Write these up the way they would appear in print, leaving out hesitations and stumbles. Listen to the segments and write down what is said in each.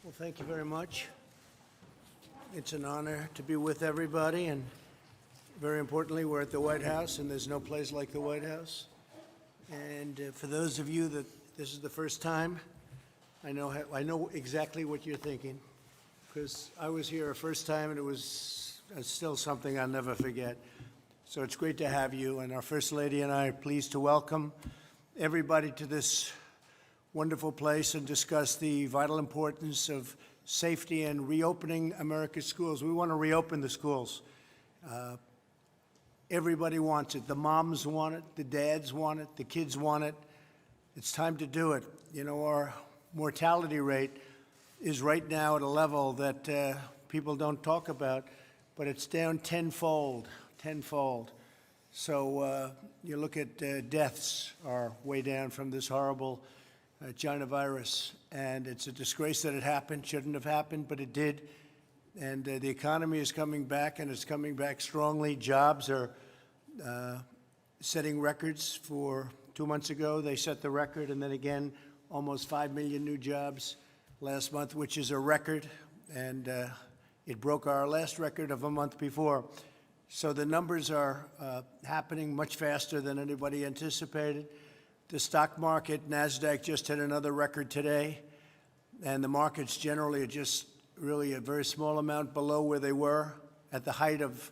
Well, thank you very much. It's an honor to be with everybody, and very importantly, we're at the White House, and there's no place like the White House. And for those of you that this is the first time, I know exactly what you're thinking, because I was here a first time, and it was still something I'll never forget. So it's great to have you, and our First Lady and I are pleased to welcome everybody to this wonderful place and discuss the vital importance of safety and reopening America's schools. We want to reopen the schools. Everybody wants it. The moms want it, the dads want it, the kids want it. It's time to do it. You know, our mortality rate is right now at a level that people don't talk about, but it's down tenfold. So you look at deaths are way down from this horrible China virus, and it's a disgrace that it happened. Shouldn't have happened, but it did. And the economy is coming back, and it's coming back strongly. Jobs are setting records. For 2 months ago, they set the record, and then again, almost 5 million new jobs last month, which is a record, and it broke our last record of a month before. So the numbers are happening much faster than anybody anticipated. The stock market, NASDAQ, just hit another record today, and the markets generally are just really a very small amount below where they were at the height of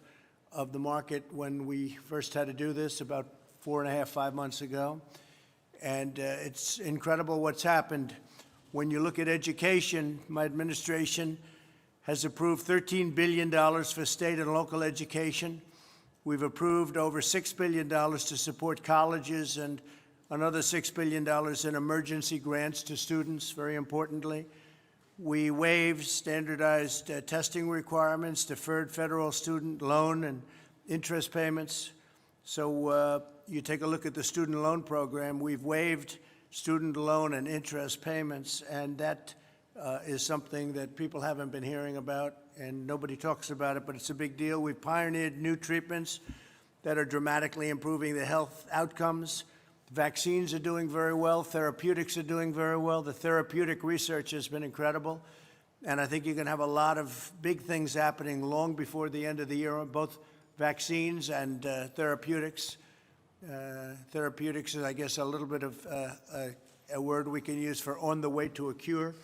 the market when we first had to do this about 4.5, 5 months ago. And it's incredible what's happened. When you look at education, my administration has approved $13 billion for state and local education. We've approved over $6 billion to support colleges and another $6 billion in emergency grants to students, very importantly. We waived standardized testing requirements, deferred federal student loan and interest payments. So you take a look at the student loan program, we've waived student loan and interest payments, and that is something that people haven't been hearing about, and nobody talks about it, but it's a big deal. We've pioneered new treatments that are dramatically improving the health outcomes. Vaccines are doing very well. Therapeutics are doing very well. The therapeutic research has been incredible. And I think you're going to have a lot of big things happening long before the end of the year, both vaccines and therapeutics. Therapeutics is, I guess, a little bit of a word we can use for on the way to a cure,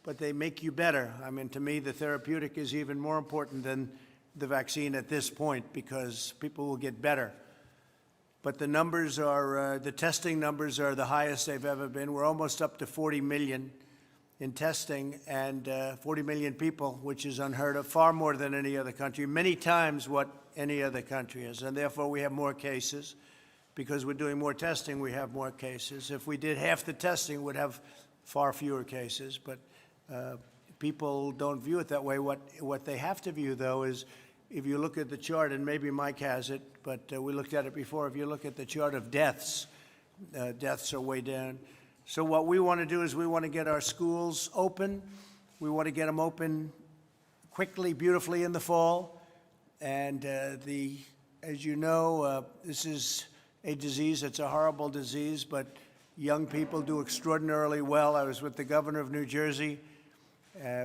but they make you better. I mean, to me, the therapeutic is even more important than the vaccine at this point because people will get better. But the numbers are, the testing numbers are the highest they've ever been. We're almost up to 40 million in testing, and 40 million people, which is unheard of, far more than any other country, many times what any other country is. And therefore, we have more cases. Because we're doing more testing, we have more cases. If we did half the testing, we'd have far fewer cases. But people don't view it that way. What they have to view, though, is if you look at the chart, and maybe Mike has it, but we looked at it before. If you look at the chart of deaths, deaths are way down. So what we want to do is we want to get our schools open. We want to get them open quickly, beautifully in the fall. And as you know, this is a disease. It's a horrible disease, but young people do extraordinarily well. I was with the governor of New Jersey.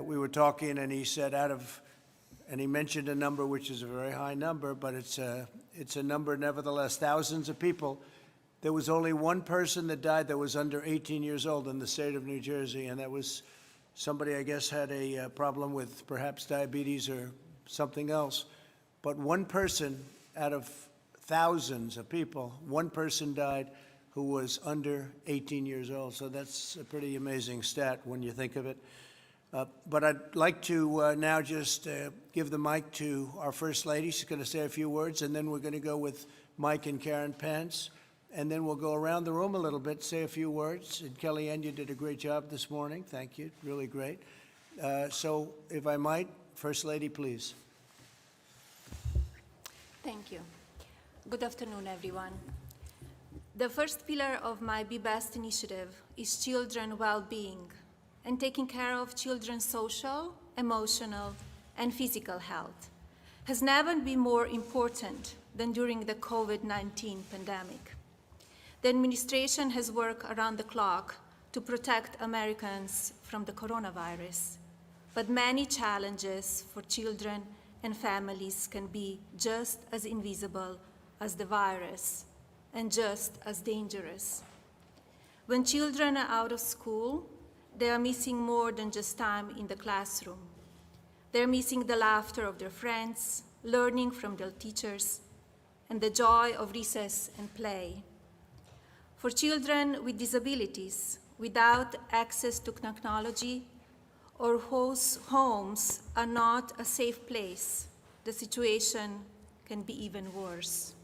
We were talking, and he said and he mentioned a number which is a very high number, but it's a number nevertheless, thousands of people. There was only one person that died that was under 18 years old in the state of New Jersey, and that was somebody, I guess, had a problem with perhaps diabetes or something else. But one person out of thousands of people, one person died who was under 18 years old. So that's a pretty amazing stat when you think of it. But I'd like to now just give the mic to our First Lady. She's going to say a few words, and then we're going to go with Mike and Karen Pence. And then we'll go around the room a little bit, say a few words. And Kellyanne, you did a great job this morning. Thank you. Really great. So if I might, First Lady, please. Thank you. Good afternoon, everyone. The first pillar of my Be Best initiative is children well-being and taking care of children's social, emotional, and physical health has never been more important than during the COVID-19 pandemic. The administration has worked around the clock to protect Americans from the coronavirus. but many challenges for children and families can be just as invisible as the virus and just as dangerous. When children are out of school, they are missing more than just time in the classroom. They're missing the laughter of their friends, learning from their teachers, and the joy of recess and play. For children with disabilities, without access to technology, or whose homes are not a safe place, the situation can be even worse.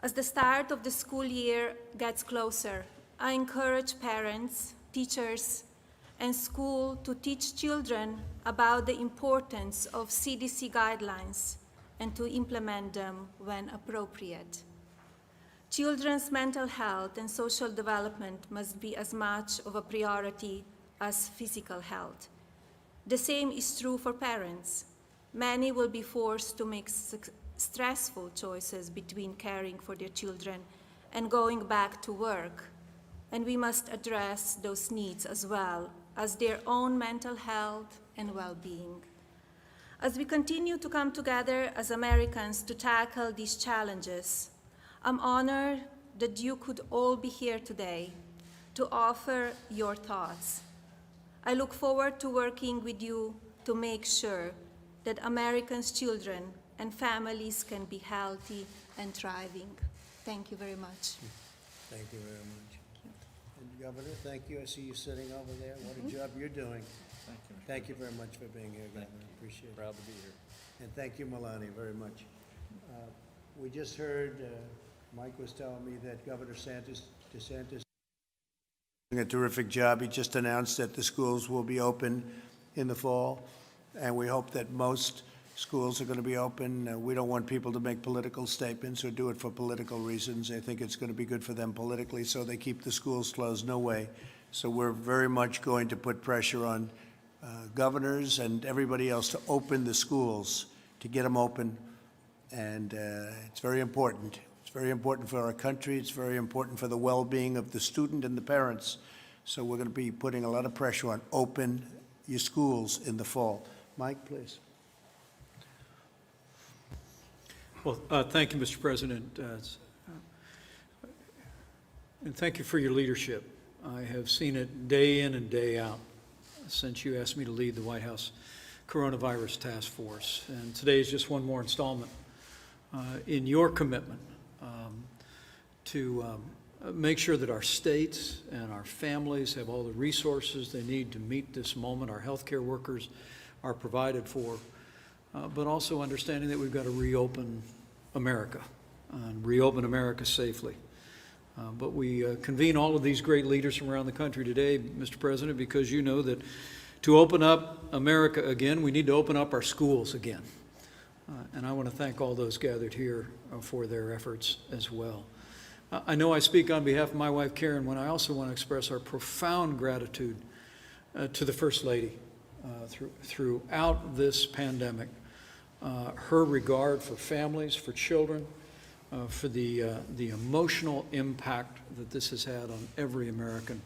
As the start of the school year gets closer, I encourage parents, teachers, and school to teach children about the importance of CDC guidelines and to implement them when appropriate. Children's mental health and social development must be as much of a priority as physical health. The same is true for parents. Many will be forced to make stressful choices between caring for their children and going back to work, and we must address those needs as well as their own mental health and well-being. As we continue to come together as Americans to tackle these challenges, I'm honored that you could all be here today to offer your thoughts. I look forward to working with you to make sure that Americans' children and families can be healthy and thriving. Thank you very much. Thank you very much. And Governor, thank you. I see you sitting over there. What a job you're doing. Thank you, Mr. Thank you very much for being here, Governor. Appreciate it. Proud to be here. And thank you, Melania, very much. We just heard, Mike was telling me that Governor DeSantis doing a terrific job. He just announced that the schools will be open in the fall, and we hope that most schools are going to be open. We don't want people to make political statements or do it for political reasons. I think it's going to be good for them politically, so they keep the schools closed. No way. So we're very much going to put pressure on governors and everybody else to open the schools, to get them open, and it's very important. It's very important for our country. It's very important for the well-being of the student and the parents. So we're going to be putting a lot of pressure on open your schools in the fall. Mike, please. Well, thank you, Mr. President, and thank you for your leadership. I have seen it day in and day out since you asked me to lead the White House Coronavirus Task Force. And today is just one more installment in your commitment to make sure that our states and our families have all the resources they need to meet this moment. Our healthcare workers are provided for, but also understanding that we've got to reopen America and reopen America safely. But we convene all of these great leaders from around the country today, Mr. President, because you know that to open up America again, we need to open up our schools again. And I want to thank all those gathered here for their efforts as well. I know I speak on behalf of my wife, Karen, when I also want to express our profound gratitude to the First Lady throughout this pandemic. Her regard for families, for children, for the emotional impact that this has had on every American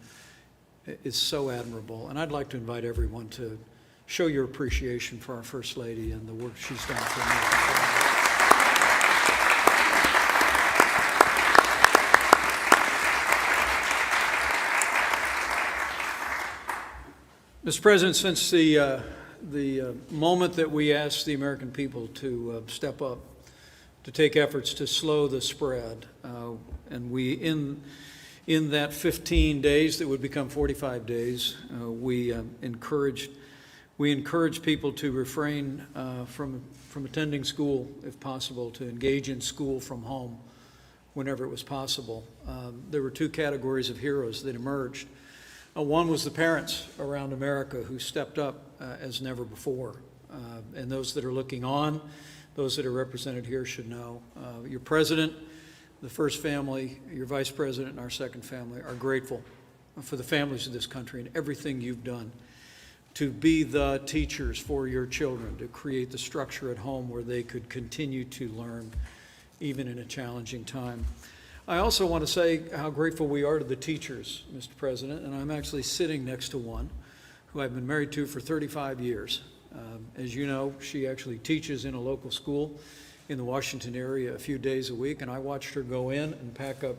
is so admirable. And I'd like to invite everyone to show your appreciation for our First Lady and the work she's done for American families. Mr. President, since the moment that we asked the American people to step up, to take efforts to slow the spread, and we, in that 15 days that would become 45 days, we encouraged people to refrain from attending school, if possible, to engage in school from home whenever it was possible. There were two categories of heroes that emerged. One was the parents around America who stepped up as never before. And those that are looking on, those that are represented here should know. Your president, the first family, your vice president, and our second family are grateful for the families of this country and everything you've done to be the teachers for your children, to create the structure at home where they could continue to learn even in a challenging time. I also want to say how grateful we are to the teachers, Mr. President, and I'm actually sitting next to one who I've been married to for 35 years. As you know, she actually teaches in a local school in the Washington area a few days a week, and I watched her go in and pack up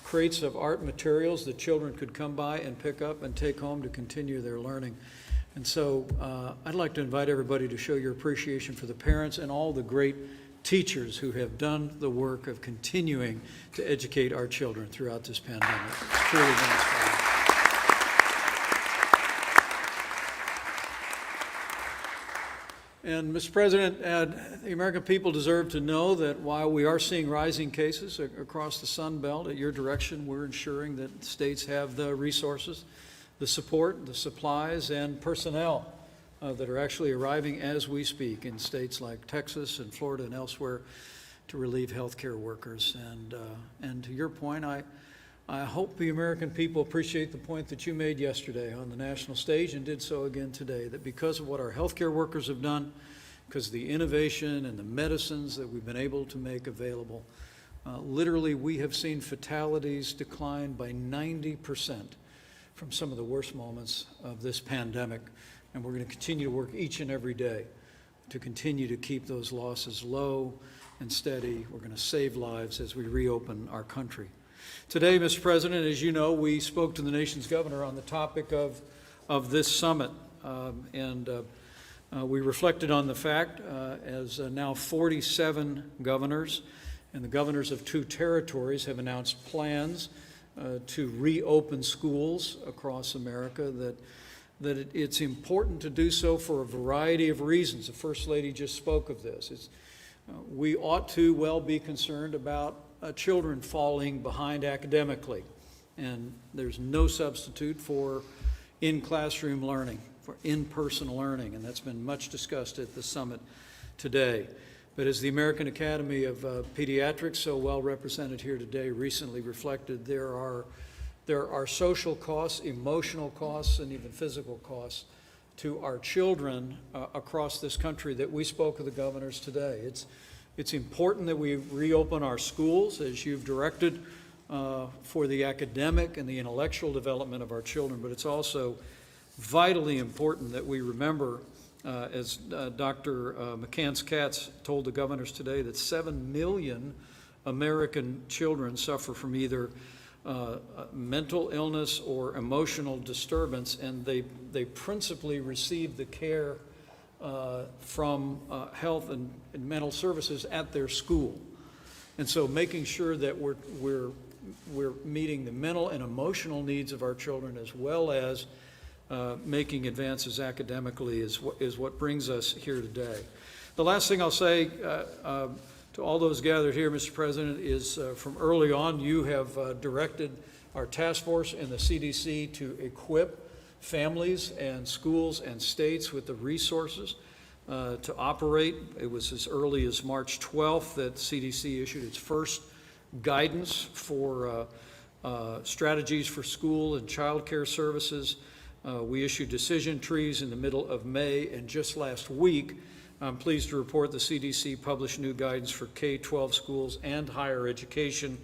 crates of art materials that children could come by and pick up and take home to continue their learning. And so I'd like to invite everybody to show your appreciation for the parents and all the great teachers who have done the work of continuing to educate our children throughout this pandemic. It's truly been inspiring. And Mr. President, the American people deserve to know that while we are seeing rising cases across the Sun Belt, at your direction, we're ensuring that states have the resources, the support, the supplies, and personnel that are actually arriving as we speak in states like Texas and Florida and elsewhere to relieve healthcare workers. And to your point, I hope the American people appreciate the point that you made yesterday on the national stage and did so again today, that because of what our healthcare workers have done, because of the innovation and the medicines that we've been able to make available, literally we have seen fatalities decline by 90% from some of the worst moments of this pandemic. And we're going to continue to work each and every day to continue to keep those losses low and steady. We're going to save lives as we reopen our country. Today, Mr. President, as you know, we spoke to the nation's governor on the topic of this summit, we reflected on the fact, as now 47 governors and the governors of 2 territories have announced plans to reopen schools across America, that it's important to do so for a variety of reasons. The First Lady just spoke of this. We ought to well be concerned about children falling behind academically, and there's no substitute for in-classroom learning, for in-person learning, and that's been much discussed at the summit today. But as the American Academy of Pediatrics, so well represented here today, recently reflected, there are social costs, emotional costs, and even physical costs to our children across this country that we spoke with the governors today. It's important that we reopen our schools, as you've directed, for the academic and the intellectual development of our children, but it's also vitally important that we remember, as Dr. McCants-Katz told the governors today, that 7 million American children suffer from either mental illness or emotional disturbance, and they principally receive the care from health and mental services at their school. And so making sure that we're meeting the mental and emotional needs of our children, as well as making advances academically, is what brings us here today. The last thing I'll say to all those gathered here, Mr. President, is from early on you have directed our task force and the CDC to equip families and schools and states with the resources to operate. It was as early as March 12th that CDC issued its first guidance for strategies for school and child care services. We issued decision trees in the middle of May, and just last week, I'm pleased to report the CDC published new guidance for K-12 schools and higher education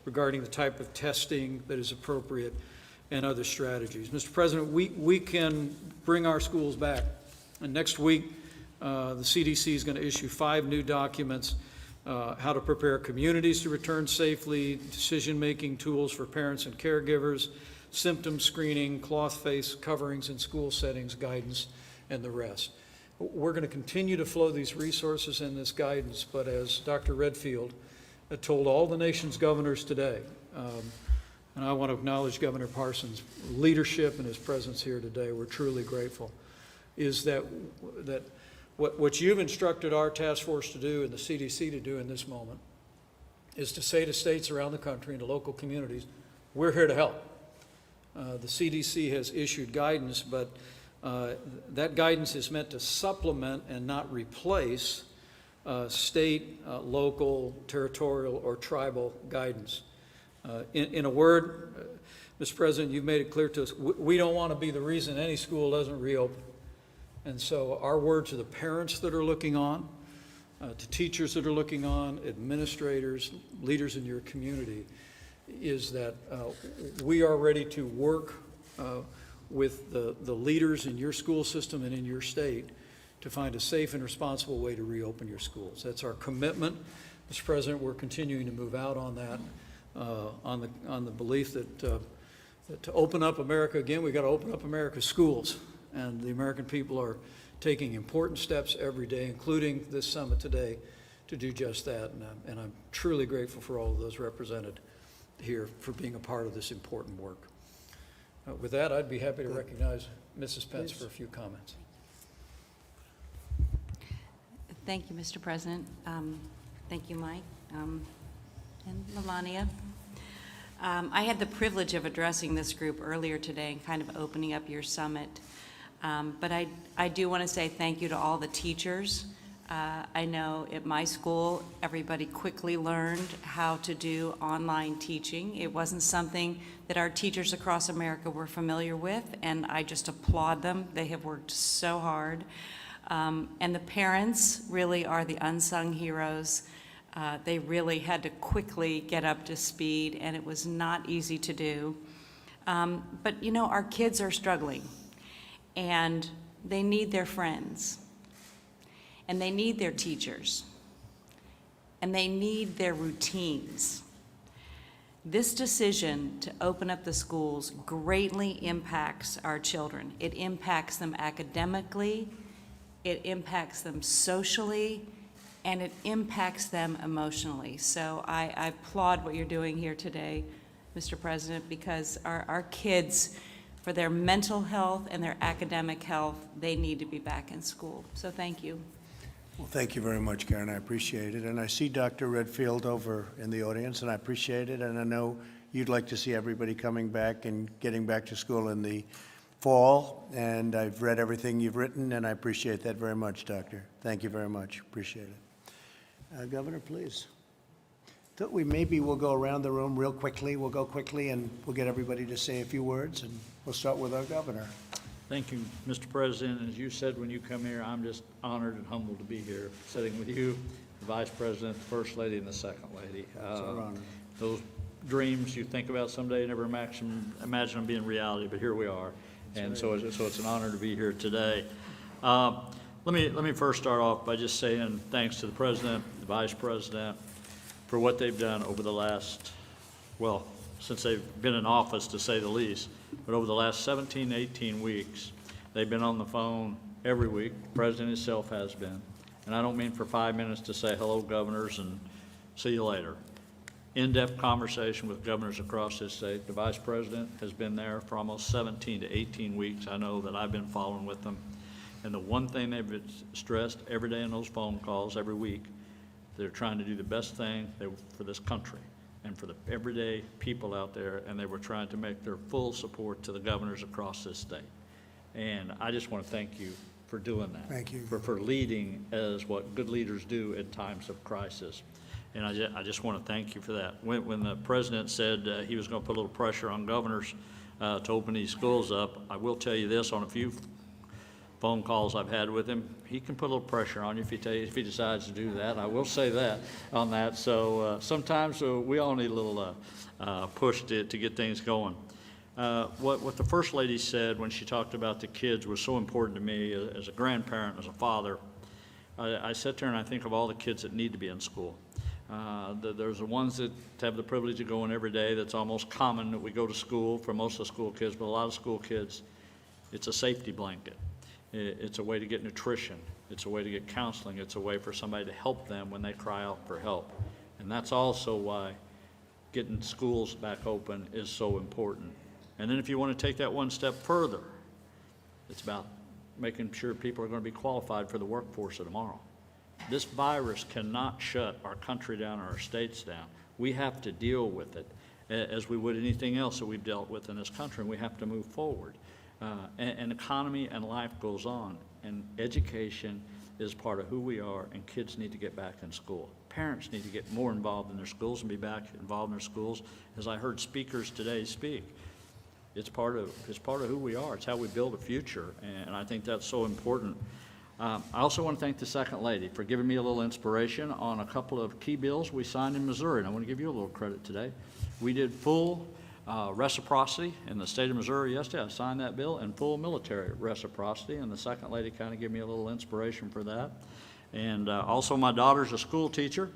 regarding the type of testing that is appropriate and other strategies. Mr. President, we can bring our schools back. And next week, the CDC is going to issue 5 new documents, how to prepare communities to return safely, decision-making tools for parents and caregivers, symptom screening, cloth face coverings in school settings, guidance, and the rest. We're going to continue to flow these resources and this guidance, but as Dr. Redfield told all the nation's governors today, and I want to acknowledge Governor Parsons' leadership and his presence here today, we're truly grateful, is that what you've instructed our task force to do and the CDC to do in this moment is to say to states around the country and to local communities, we're here to help. The CDC has issued guidance, but that guidance is meant to supplement and not replace state, local, territorial, or tribal guidance. In a word, Mr. President, you've made it clear to us, we don't want to be the reason any school doesn't reopen. And so our word to the parents that are looking on, to teachers that are looking on, administrators, leaders in your community, is that we are ready to work with the leaders in your school system and in your state to find a safe and responsible way to reopen your schools. That's our commitment. Mr. President, we're continuing to move out on that, on the belief that to open up America again, we've got to open up America's schools. And the American people are taking important steps every day, including this summit today, to do just that. And I'm truly grateful for all of those represented here for being a part of this important work. With that, I'd be happy to recognize Mrs. Pence for a few comments. Thank you, Mr. President. Thank you, Mike, and Melania. I had the privilege of addressing this group earlier today and kind of opening up your summit. But I do want to say thank you to all the teachers. I know at my school, everybody quickly learned how to do online teaching. It wasn't something that our teachers across America were familiar with, and I just applaud them. They have worked so hard. And the parents really are the unsung heroes. They really had to quickly get up to speed, and it was not easy to do. But you know, our kids are struggling, and they need their friends, and they need their teachers, and they need their routines. This decision to open up the schools greatly impacts our children. It impacts them academically, it impacts them socially, and it impacts them emotionally. So I applaud what you're doing here today, Mr. President, because our kids, for their mental health and their academic health, they need to be back in school. So thank you. Well, thank you very much, Karen. I appreciate it. And I see Dr. Redfield over in the audience, and I appreciate it. And I know you'd like to see everybody coming back and getting back to school in the fall. And I've read everything you've written, and I appreciate that very much, Doctor. Thank you very much. Appreciate it. Governor, please. Thought maybe we'll go around the room real quickly. We'll go quickly, and we'll get everybody to say a few words, and we'll start with our governor. Thank you, Mr. President. As you said when you come here, I'm just honored and humbled to be here, sitting with you, the Vice President, the First Lady, and the Second Lady. It's our honor. Those dreams you think about someday, never imagine them being reality, but here we are. And so it's an honor to be here today. Let me first start off by just saying thanks to the President, the Vice President, for what they've done over the last, well, since they've been in office, to say the least. But over the last 17, 18 weeks, they've been on the phone every week. The President himself has been. And I don't mean for 5 minutes to say hello, governors, and see you later. In-depth conversation with governors across this state. The Vice President has been there for almost 17 to 18 weeks. I know that I've been following with them. And the one thing they've stressed every day in those phone calls, every week, they're trying to do the best thing for this country and for the everyday people out there, and they were trying to make their full support to the governors across this state. And I just want to thank you for doing that. Thank you. For leading as what good leaders do in times of crisis. And I just want to thank you for that. When the President said he was going to put a little pressure on governors to open these schools up, I will tell you this, on a few phone calls I've had with him, he can put a little pressure on you if he decides to do that. I will say that on that. So sometimes we all need a little push to get things going. What the First Lady said when she talked about the kids was so important to me as a grandparent, as a father. I sit there and I think of all the kids that need to be in school. There's the ones that have the privilege of going every day. That's almost common that we go to school for most of the school kids, but a lot of school kids, it's a safety blanket. It's a way to get nutrition. It's a way to get counseling. It's a way for somebody to help them when they cry out for help. And that's also why getting schools back open is so important. And then if you want to take that one step further, it's about making sure people are going to be qualified for the workforce of tomorrow. This virus cannot shut our country down or our states down. We have to deal with it as we would anything else that we've dealt with in this country, and we have to move forward. And economy and life goes on, and education is part of who we are, and kids need to get back in school. Parents need to get more involved in their schools and be back involved in their schools. As I heard speakers today speak, it's part of who we are. It's how we build a future, and I think that's so important. I also want to thank the Second Lady for giving me a little inspiration on a couple of key bills we signed in Missouri, and I want to give you a little credit today. We did full reciprocity in the state of Missouri yesterday. I signed that bill, and full military reciprocity, and the second lady kind of gave me a little inspiration for that. And also my daughter's a school teacher.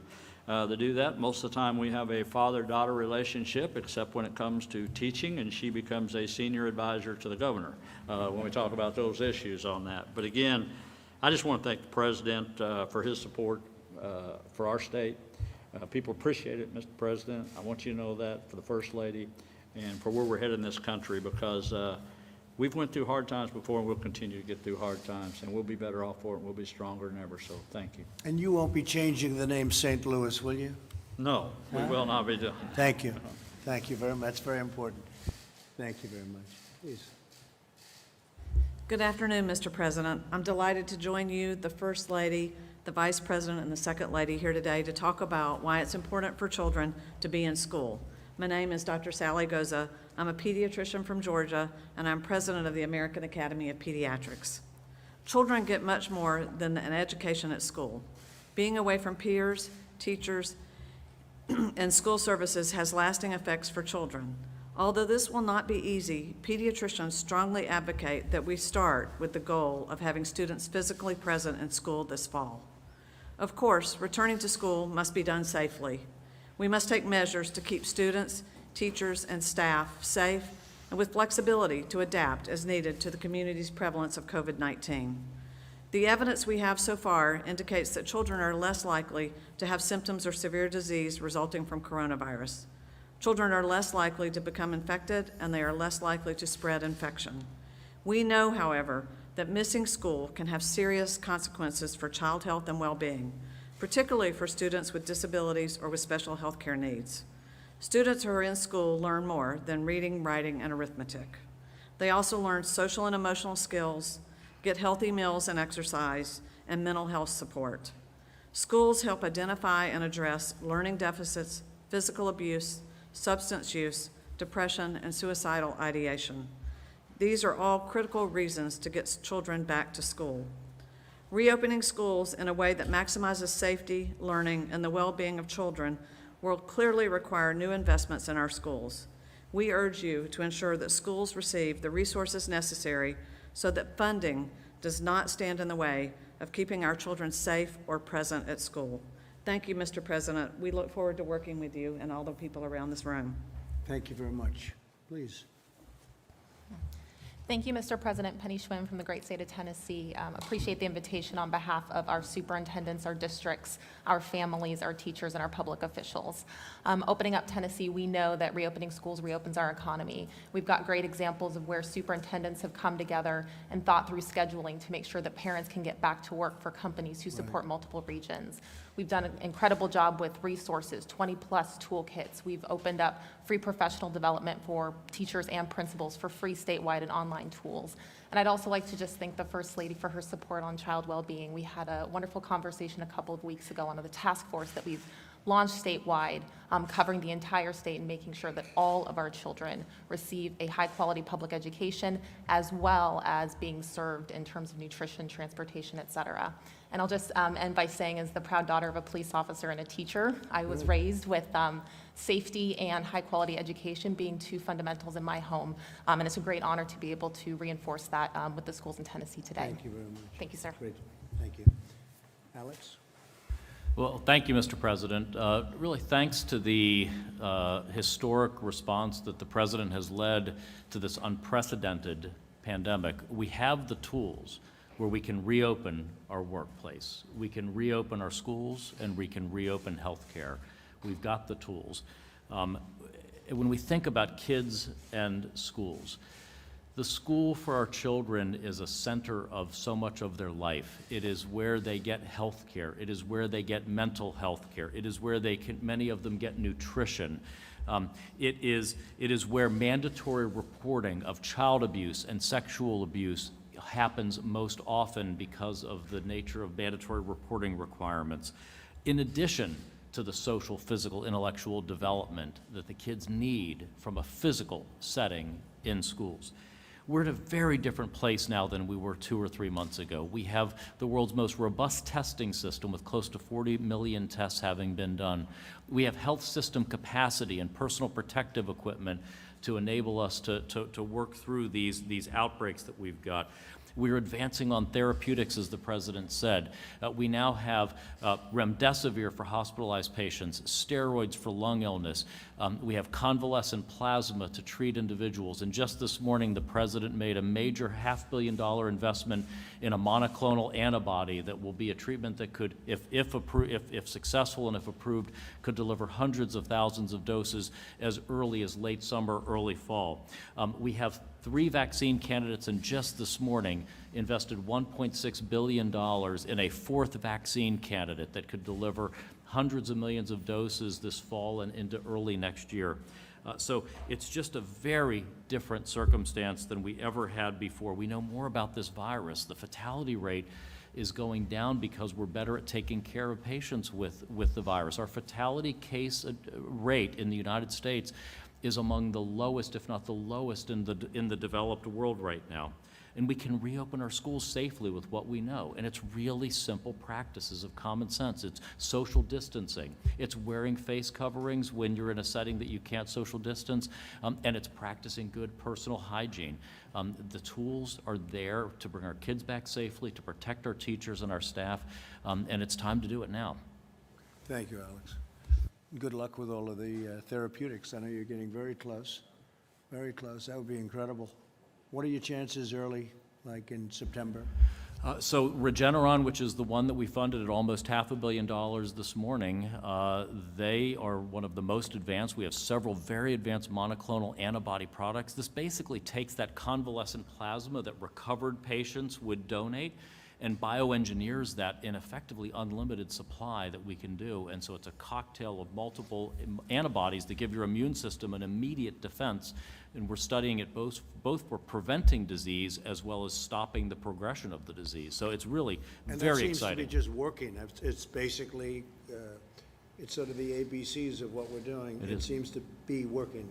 To do that, most of the time we have a father-daughter relationship, except when it comes to teaching, and she becomes a senior advisor to the governor when we talk about those issues on that. But again, I just want to thank the president for his support for our state. People appreciate it, Mr. President. I want you to know that, for the First Lady and for where we're headed in this country, because we've went through hard times before, and we'll continue to get through hard times, and we'll be better off for it, and we'll be stronger than ever. So thank you. And you won't be changing the name St. Louis, will you? No, we will not be doing. Thank you. Thank you very much. That's very important. Thank you very much. Please. Good afternoon, Mr. President. I'm delighted to join you, the First Lady, the Vice President, and the Second Lady here today to talk about why it's important for children to be in school. My name is Dr. Sally Goza. I'm a pediatrician from Georgia, and I'm president of the American Academy of Pediatrics. Children get much more than an education at school. Being away from peers, teachers, and school services has lasting effects for children. Although this will not be easy, pediatricians strongly advocate that we start with the goal of having students physically present in school this fall. Of course, returning to school must be done safely. We must take measures to keep students, teachers, and staff safe and with flexibility to adapt as needed to the community's prevalence of COVID-19. The evidence we have so far indicates that children are less likely to have symptoms or severe disease resulting from coronavirus. Children are less likely to become infected, and they are less likely to spread infection. We know, however, that missing school can have serious consequences for child health and well-being, particularly for students with disabilities or with special health care needs. Students who are in school learn more than reading, writing, and arithmetic. They also learn social and emotional skills, get healthy meals and exercise, and mental health support. Schools help identify and address learning deficits, physical abuse, substance use, depression, and suicidal ideation. These are all critical reasons to get children back to school. Reopening schools in a way that maximizes safety, learning, and the well-being of children will clearly require new investments in our schools. We urge you to ensure that schools receive the resources necessary so that funding does not stand in the way of keeping our children safe or present at school. Thank you, Mr. President. We look forward to working with you and all the people around this room. Thank you very much. Please. Thank you, Mr. President. Penny Schwinn from the great state of Tennessee. Appreciate the invitation on behalf of our superintendents, our districts, our families, our teachers, and our public officials. Opening up Tennessee, we know that reopening schools reopens our economy. We've got great examples of where superintendents have come together and thought through scheduling to make sure that parents can get back to work for companies who support multiple regions. We've done an incredible job with resources, 20-plus toolkits. We've opened up free professional development for teachers and principals for free statewide and online tools. And I'd also like to just thank the First Lady for her support on child well-being. We had a wonderful conversation a couple of weeks ago on the task force that we've launched statewide, covering the entire state and making sure that all of our children receive a high-quality public education, as well as being served in terms of nutrition, transportation, et cetera. And I'll just end by saying, as the proud daughter of a police officer and a teacher, I was raised with safety and high-quality education being two fundamentals in my home. And it's a great honor to be able to reinforce that with the schools in Tennessee today. Thank you very much. Thank you, sir. Great. Thank you. Alex? Well, thank you, Mr. President. Really, thanks to the historic response that the President has led to this unprecedented pandemic, we have the tools where we can reopen our workplace. We can reopen our schools, and we can reopen healthcare. We've got the tools. When we think about kids and schools, the school for our children is a center of so much of their life. It is where they get health care. It is where they get mental health care. It is where many of them get nutrition. It is where mandatory reporting of child abuse and sexual abuse happens most often because of the nature of mandatory reporting requirements. In addition to the social, physical, intellectual development that the kids need from a physical setting in schools. We're in a very different place now than we were 2 or 3 months ago. We have the world's most robust testing system with close to 40 million tests having been done. We have health system capacity and personal protective equipment to enable us to work through these outbreaks that we've got. We're advancing on therapeutics, as the President said. We now have remdesivir for hospitalized patients, steroids for lung illness. We have convalescent plasma to treat individuals. And just this morning, the President made a major $500 million investment in a monoclonal antibody that will be a treatment that could, if successful and if approved, could deliver hundreds of thousands of doses as early as late summer, early fall. We have 3 vaccine candidates, and just this morning invested $1.6 billion in a 4th vaccine candidate that could deliver hundreds of millions of doses this fall and into early next year. So it's just a very different circumstance than we ever had before. We know more about this virus. The fatality rate is going down because we're better at taking care of patients with the virus. Our fatality case rate in the United States is among the lowest, if not the lowest, in the developed world right now. And we can reopen our schools safely with what we know. And it's really simple practices of common sense. It's social distancing. It's wearing face coverings when you're in a setting that you can't social distance. And it's practicing good personal hygiene. The tools are there to bring our kids back safely, to protect our teachers and our staff. And it's time to do it now. Thank you, Alex. Good luck with all of the therapeutics. I know you're getting very close, very close. That would be incredible. What are your chances early, like in September? So Regeneron, which is the one that we funded at almost $500 million this morning, they are one of the most advanced. We have several very advanced monoclonal antibody products. This basically takes that convalescent plasma that recovered patients would donate and bioengineers that in effectively unlimited supply that we can do. And so it's a cocktail of multiple antibodies that give your immune system an immediate defense. And we're studying it both for preventing disease as well as stopping the progression of the disease. So it's really very exciting. And that seems to be just working. It's basically, it's sort of the ABCs of what we're doing. It seems to be working.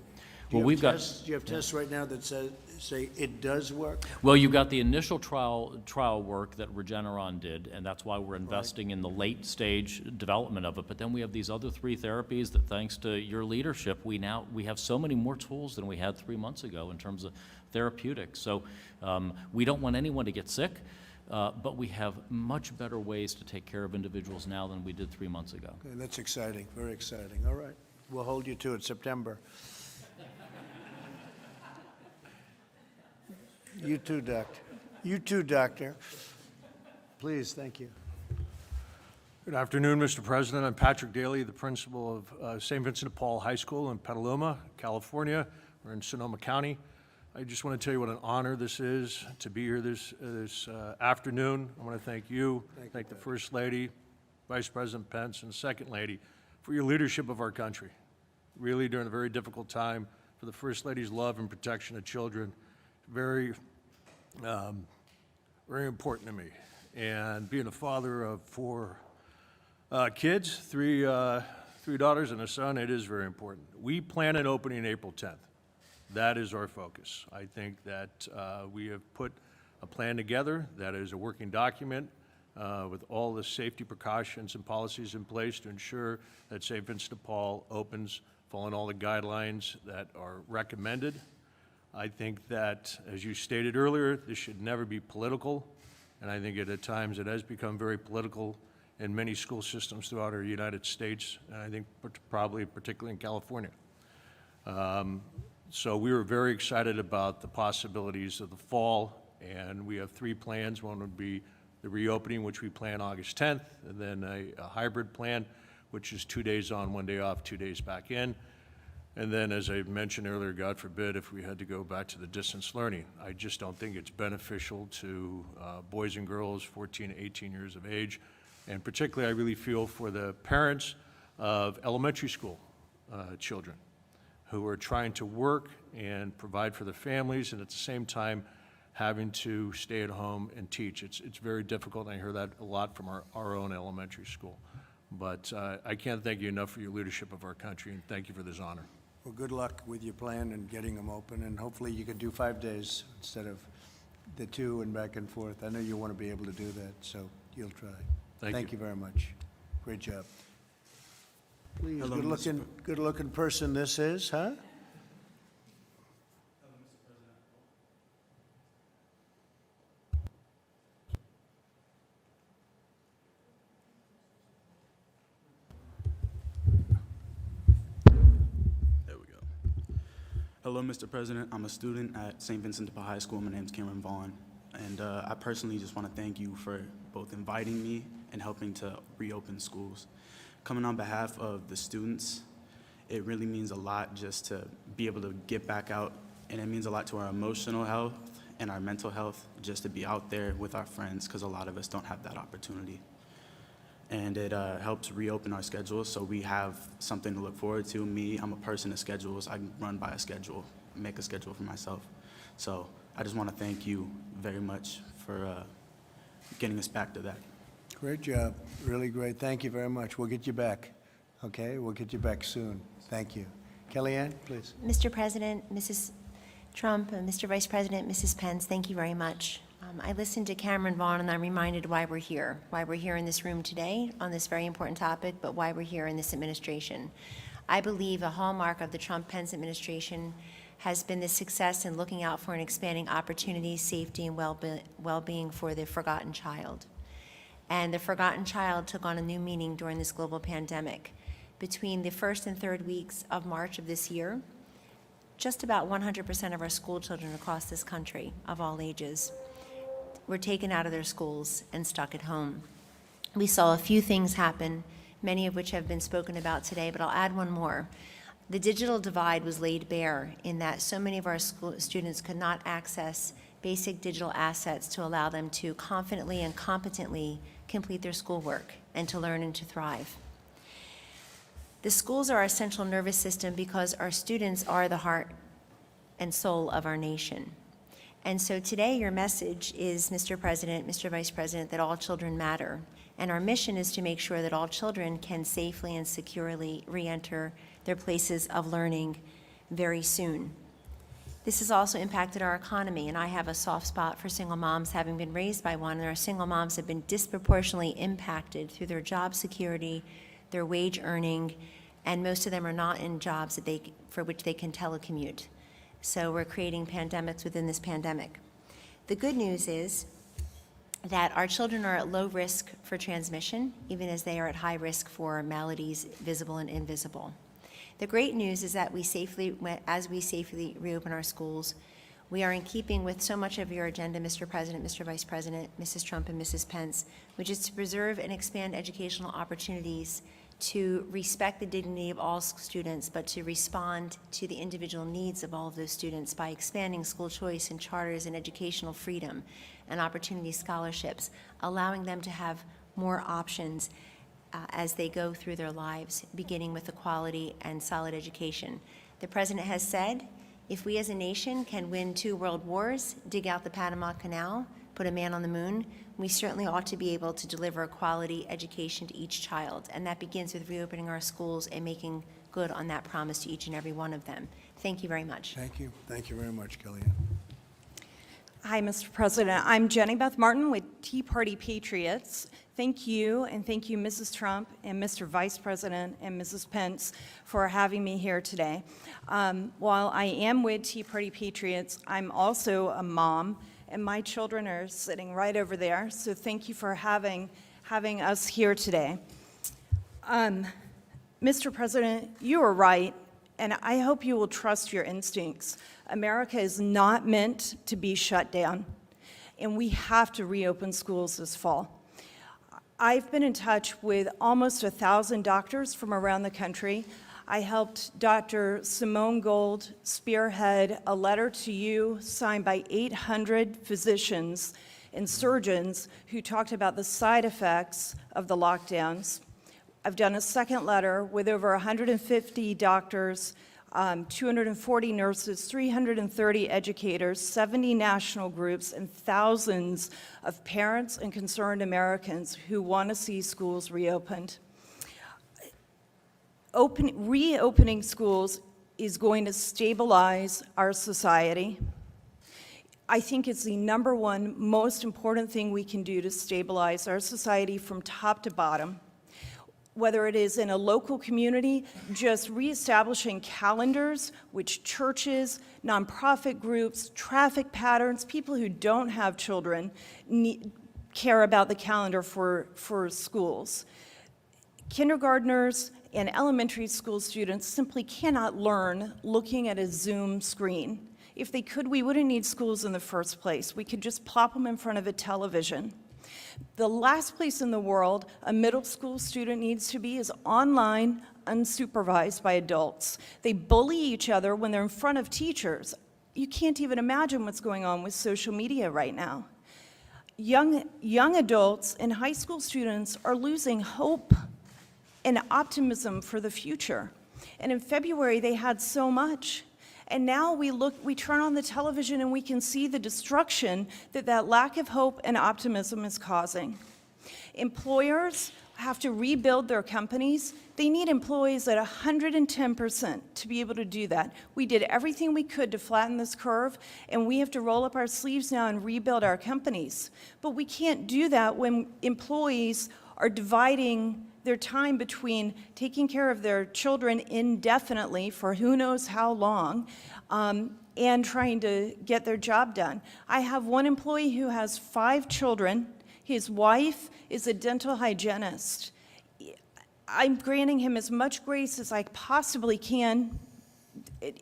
Do Well, you have tests right now that say it does work? Well, you've got the initial trial work that Regeneron did, and that's why we're investing in the late stage development of it. But then we have these other 3 therapies that, thanks to your leadership, we have so many more tools than we had 3 months ago in terms of therapeutics. So we don't want anyone to get sick, but we have much better ways to take care of individuals now than we did 3 months ago. Okay, that's exciting, very exciting. All right, we'll hold you to it, September. You too, Doctor. You too, Doctor. Please, thank you. Good afternoon, Mr. President. I'm Patrick Daly, the principal of St. Vincent de Paul High School in Petaluma, California. We're in Sonoma County. I just want to tell you what an honor this is to be here this afternoon. I want to thank you, thank the First Lady, Vice President Pence, and the Second Lady for your leadership of our country. Really, during a very difficult time, for the First Lady's love and protection of children, very important to me. And being a father of 4 kids, three daughters and a son, it is very important. We plan on opening April 10th. That is our focus. I think that we have put a plan together that is a working document with all the safety precautions and policies in place to ensure that St. Vincent de Paul opens following all the guidelines that are recommended. I think that, as you stated earlier, this should never be political, and I think at times it has become very political in many school systems throughout our United States, and I think probably particularly in California. So we were very excited about the possibilities of the fall, and we have 3 plans. One would be the reopening, which we plan August 10th, and then a hybrid plan, which is 2 days on, 1 day off, 2 days back in. And then, as I mentioned earlier, God forbid if we had to go back to the distance learning. I just don't think it's beneficial to boys and girls 14 to 18 years of age. And particularly, I really feel for the parents of elementary school children who are trying to work and provide for their families and at the same time having to stay at home and teach. It's very difficult, and I hear that a lot from our own elementary school. But I can't thank you enough for your leadership of our country, and thank you for this honor. Well, good luck with your plan and getting them open, and hopefully you can do 5 days instead of the 2 and back and forth. I know you want to be able to do that, so you'll try. Thank you very much. Great job. Please, Hello, good-looking person this is, huh? Hello, Mr. President. I'm a student at St. Vincent de Paul High School. My name's Cameron Vaughn. And I personally just want to thank you for both inviting me and helping to reopen schools. Coming on behalf of the students, it really means a lot just to be able to get back out, and it means a lot to our emotional health and our mental health just to be out there with our friends, because a lot of us don't have that opportunity. And it helps reopen our schedules, so we have something to look forward to. Me, I'm a person of schedules. I can run by a schedule, make a schedule for myself. So I just want to thank you very much for getting us back to that. Great job, really great. Thank you very much. We'll get you back, okay? We'll get you back soon. Thank you. Kellyanne, please. Mr. President, Mrs. Trump, and Mr. Vice President, Mrs. Pence, thank you very much. I listened to Cameron Vaughn, and I'm reminded why we're here in this room today on this very important topic, but why we're here in this administration. I believe a hallmark of the Trump-Pence administration has been the success in looking out for and expanding opportunities, safety, and well-being for the forgotten child. And the forgotten child took on a new meaning during this global pandemic. Between the first and third weeks of March of this year, just about 100% of our school children across this country, of all ages, were taken out of their schools and stuck at home. We saw a few things happen, many of which have been spoken about today, but I'll add one more. The digital divide was laid bare in that so many of our students could not access basic digital assets to allow them to confidently and competently complete their schoolwork and to learn and to thrive. The schools are our central nervous system because our students are the heart and soul of our nation. And so today your message is, Mr. President, Mr. Vice President, that all children matter. And our mission is to make sure that all children can safely and securely re-enter their places of learning very soon. This has also impacted our economy, and I have a soft spot for single moms, having been raised by one, and our single moms have been disproportionately impacted through their job security, their wage earning, and most of them are not in jobs for which they can telecommute. So we're creating pandemics within this pandemic. The good news is that our children are at low risk for transmission, even as they are at high risk for maladies, visible and invisible. The great news is that as we safely reopen our schools, we are in keeping with so much of your agenda, Mr. President, Mr. Vice President, Mrs. Trump, and Mrs. Pence, which is to preserve and expand educational opportunities, to respect the dignity of all students, but to respond to the individual needs of all of those students by expanding school choice and charters and educational freedom and opportunity scholarships, allowing them to have more options as they go through their lives, beginning with a quality and solid education. The President has said, if we as a nation can win 2 world wars, dig out the Panama Canal, put a man on the moon, we certainly ought to be able to deliver a quality education to each child. And that begins with reopening our schools and making good on that promise to each and every one of them. Thank you very much. Thank you. Thank you very much, Kellyanne. Hi, Mr. President. I'm Jenny Beth Martin with Tea Party Patriots. Thank you, and thank you, Mrs. Trump and Mr. Vice President and Mrs. Pence, for having me here today. While I am with Tea Party Patriots, I'm also a mom, and my children are sitting right over there, so thank you for having us here today. Mr. President, you are right, and I hope you will trust your instincts. America is not meant to be shut down, and we have to reopen schools this fall. I've been in touch with almost 1,000 doctors from around the country. I helped Dr. Simone Gold spearhead a letter to you signed by 800 physicians and surgeons who talked about the side effects of the lockdowns. I've done a second letter with over 150 doctors, 240 nurses, 330 educators, 70 national groups, and thousands of parents and concerned Americans who want to see schools reopened. Reopening schools is going to stabilize our society. I think it's the #1 most important thing we can do to stabilize our society from top to bottom. Whether it is in a local community, just reestablishing calendars, which churches, nonprofit groups, traffic patterns, people who don't have children care about the calendar for schools. Kindergartners and elementary school students simply cannot learn looking at a Zoom screen. If they could, we wouldn't need schools in the first place. We could just plop them in front of a television. The last place in the world a middle school student needs to be is online, unsupervised by adults. They bully each other when they're in front of teachers. You can't even imagine what's going on with social media right now. Young adults and high school students are losing hope and optimism for the future. And in February, they had so much. And now we turn on the television and we can see the destruction that lack of hope and optimism is causing. Employers have to rebuild their companies. They need employees at 110% to be able to do that. We did everything we could to flatten this curve, and we have to roll up our sleeves now and rebuild our companies. But we can't do that when employees are dividing their time between taking care of their children indefinitely for who knows how long, and trying to get their job done. I have one employee who has 5 children. His wife is a dental hygienist. I'm granting him as much grace as I possibly can,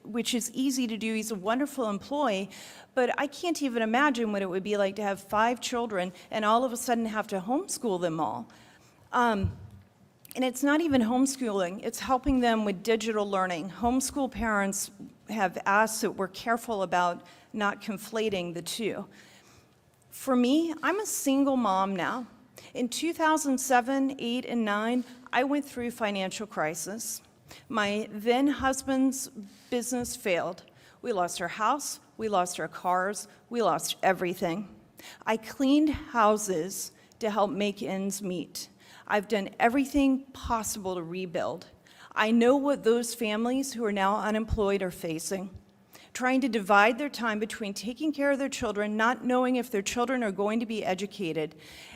which is easy to do. He's a wonderful employee, but I can't even imagine what it would be like to have 5 children and all of a sudden have to homeschool them all. And it's not even homeschooling, it's helping them with digital learning. Homeschool parents have asked that we're careful about not conflating the two. For me, I'm a single mom now. In 2007, 8, and 9, I went through financial crisis. My then husband's business failed. We lost our house, we lost our cars, we lost everything. I cleaned houses to help make ends meet. I've done everything possible to rebuild. I know what those families who are now unemployed are facing. Trying to divide their time between taking care of their children, not knowing if their children are going to be educated,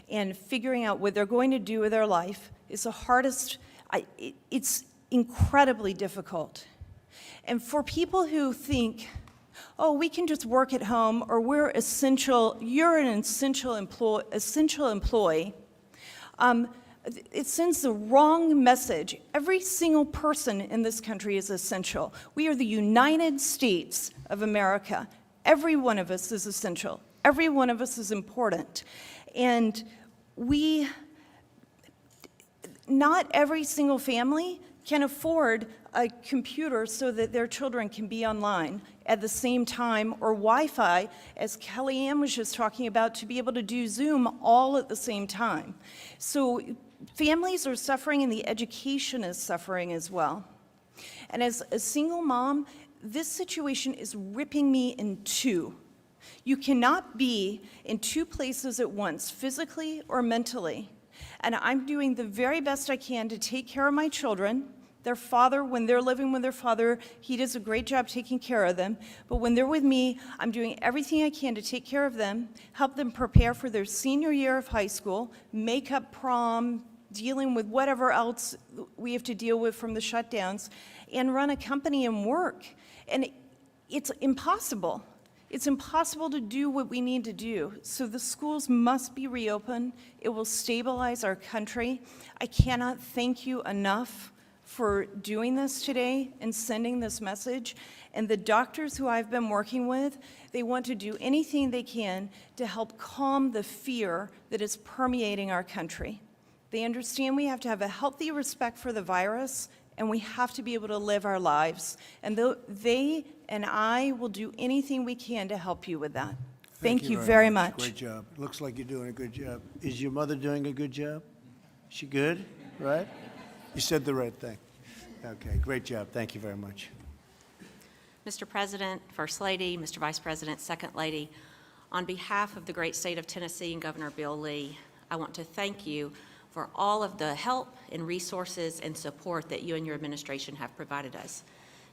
and figuring out what they're going to do with their life is the hardest. It's incredibly difficult. And for people who think, oh, we can just work at home, or you're an essential employee, it sends the wrong message. Every single person in this country is essential. We are the United States of America. Every one of us is essential. Every one of us is important. And not every single family can afford a computer so that their children can be online at the same time, or Wi-Fi, as Kellyanne was just talking about, to be able to do Zoom all at the same time. So families are suffering and the education is suffering as well. And as a single mom, this situation is ripping me in two. You cannot be in 2 places at once, physically or mentally. And I'm doing the very best I can to take care of my children. Their father, when they're living with their father, he does a great job taking care of them. But when they're with me, I'm doing everything I can to take care of them, help them prepare for their senior year of high school, make up prom, dealing with whatever else we have to deal with from the shutdowns, and run a company and work. And it's impossible. It's impossible to do what we need to do. So the schools must be reopened. It will stabilize our country. I cannot thank you enough for doing this today and sending this message. And the doctors who I've been working with, they want to do anything they can to help calm the fear that is permeating our country. They understand we have to have a healthy respect for the virus, and we have to be able to live our lives. And they and I will do anything we can to help you with that. Thank you very much. Great job. Looks like you're doing a good job. Is your mother doing a good job? She good, right? You said the right thing. Okay, great job. Thank you very much. Mr. President, First Lady, Mr. Vice President, Second Lady, on behalf of the great state of Tennessee and Governor Bill Lee, I want to thank you for all of the help and resources and support that you and your administration have provided us.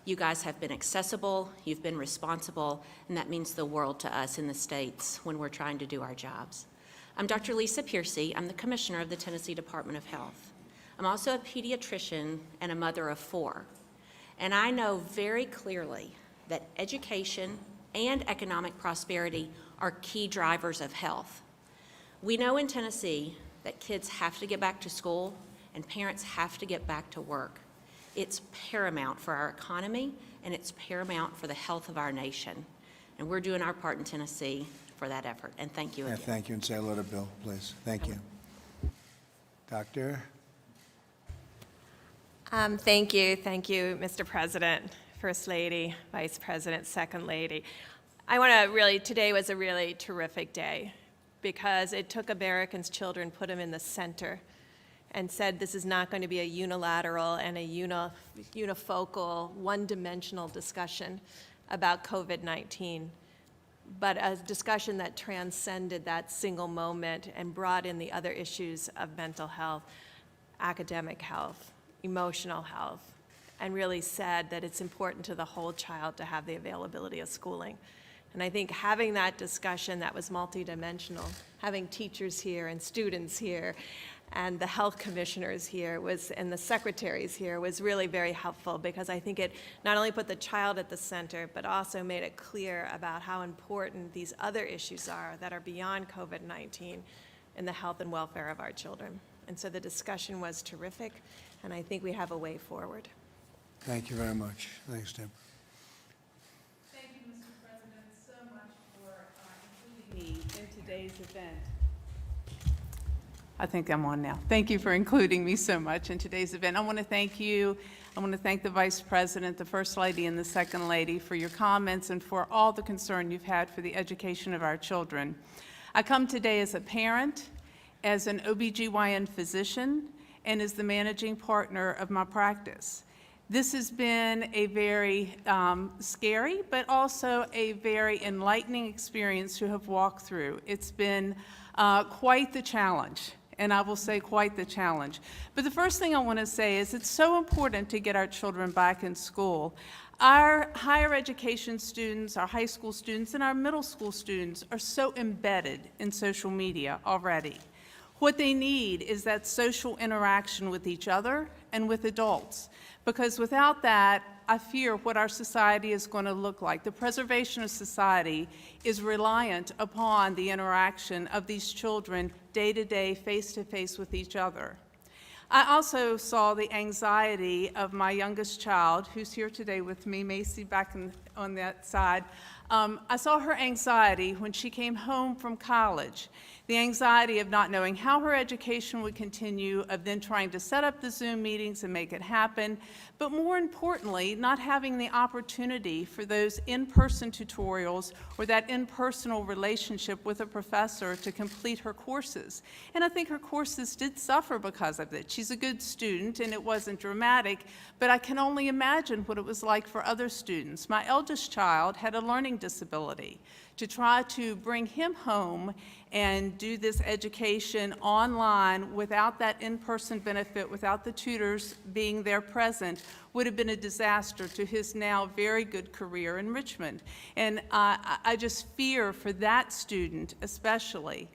You guys have been accessible, you've been responsible, and that means the world to us in the states when we're trying to do our jobs. I'm Dr. Lisa Piercy. I'm the Commissioner of the Tennessee Department of Health. I'm also a pediatrician and a mother of 4. And I know very clearly that education and economic prosperity are key drivers of health. We know in Tennessee that kids have to get back to school and parents have to get back to work. It's paramount for our economy, and it's paramount for the health of our nation. And we're doing our part in Tennessee for that effort, and thank you Yeah, again. thank you, and say hello to Bill, please. Thank you. Doctor? Thank you, Mr. President, First Lady, Vice President, Second Lady. Today was a really terrific day because it took Americans' children, put them in the center, and said this is not going to be a unilateral and a unifocal, one-dimensional discussion about COVID-19, but a discussion that transcended that single moment and brought in the other issues of mental health, academic health, emotional health, and really said that it's important to the whole child to have the availability of schooling. And I think having that discussion that was multidimensional, having teachers here and students here and the health commissioners here and the secretaries here was really very helpful, because I think it not only put the child at the center, but also made it clear about how important these other issues are that are beyond COVID-19 in the health and welfare of our children. And so the discussion was terrific, and I think we have a way forward. Thank you very much. Thanks, Tim. Thank you, Mr. President, so much for including me in today's event. I think I'm on now. Thank you for including me so much in today's event. I want to thank you. I want to thank the Vice President, the First Lady, and the Second Lady for your comments and for all the concern you've had for the education of our children. I come today as a parent, as an OBGYN physician, and as the managing partner of my practice. This has been a very scary, but also a very enlightening experience to have walked through. It's been quite the challenge, and I will say quite the challenge. But the first thing I want to say is it's so important to get our children back in school. Our higher education students, our high school students, and our middle school students are so embedded in social media already. What they need is that social interaction with each other and with adults, because without that, I fear what our society is going to look like. The preservation of society is reliant upon the interaction of these children day to day, face to face with each other. I also saw the anxiety of my youngest child, who's here today with me, Macy, back on that side. I saw her anxiety when she came home from college. The anxiety of not knowing how her education would continue, of then trying to set up the Zoom meetings and make it happen, but more importantly, not having the opportunity for those in-person tutorials or that in-personal relationship with a professor to complete her courses. And I think her courses did suffer because of it. She's a good student, and it wasn't dramatic, but I can only imagine what it was like for other students. My eldest child had a learning disability. To try to bring him home and do this education online without that in-person benefit, without the tutors being there present, would have been a disaster to his now very good career in Richmond. And I just fear for that student especially.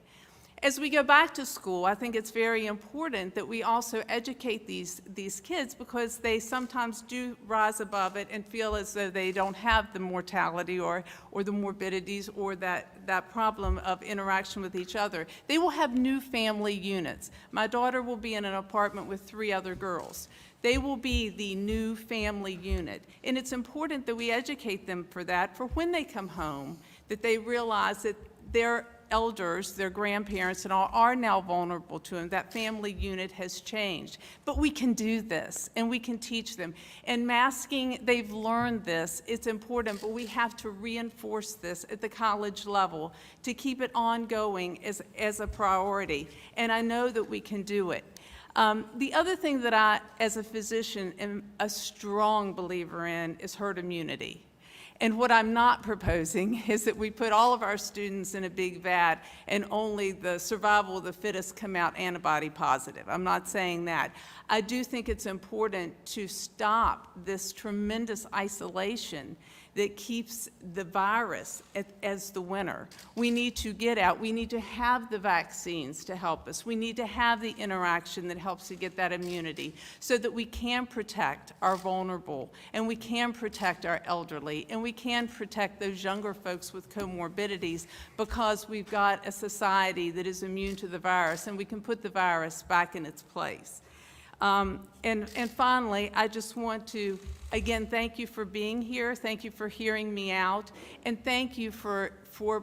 As we go back to school, I think it's very important that we also educate these kids, because they sometimes do rise above it and feel as though they don't have the mortality or the morbidities or that problem of interaction with each other. They will have new family units. My daughter will be in an apartment with 3 other girls. They will be the new family unit. And it's important that we educate them for that, for when they come home, that they realize that their elders, their grandparents, and all are now vulnerable to them. That family unit has changed. But we can do this, and we can teach them. And masking, they've learned this. It's important, but we have to reinforce this at the college level to keep it ongoing as a priority. And I know that we can do it. The other thing that I, as a physician, am a strong believer in is herd immunity. And what I'm not proposing is that we put all of our students in a big vat and only the survival of the fittest come out antibody positive. I'm not saying that. I do think it's important to stop this tremendous isolation that keeps the virus as the winner. We need to get out. We need to have the vaccines to help us. We need to have the interaction that helps to get that immunity so that we can protect our vulnerable, and we can protect our elderly, and we can protect those younger folks with comorbidities, because we've got a society that is immune to the virus, and we can put the virus back in its place. And finally, I just want to, again, thank you for being here, thank you for hearing me out, and thank you for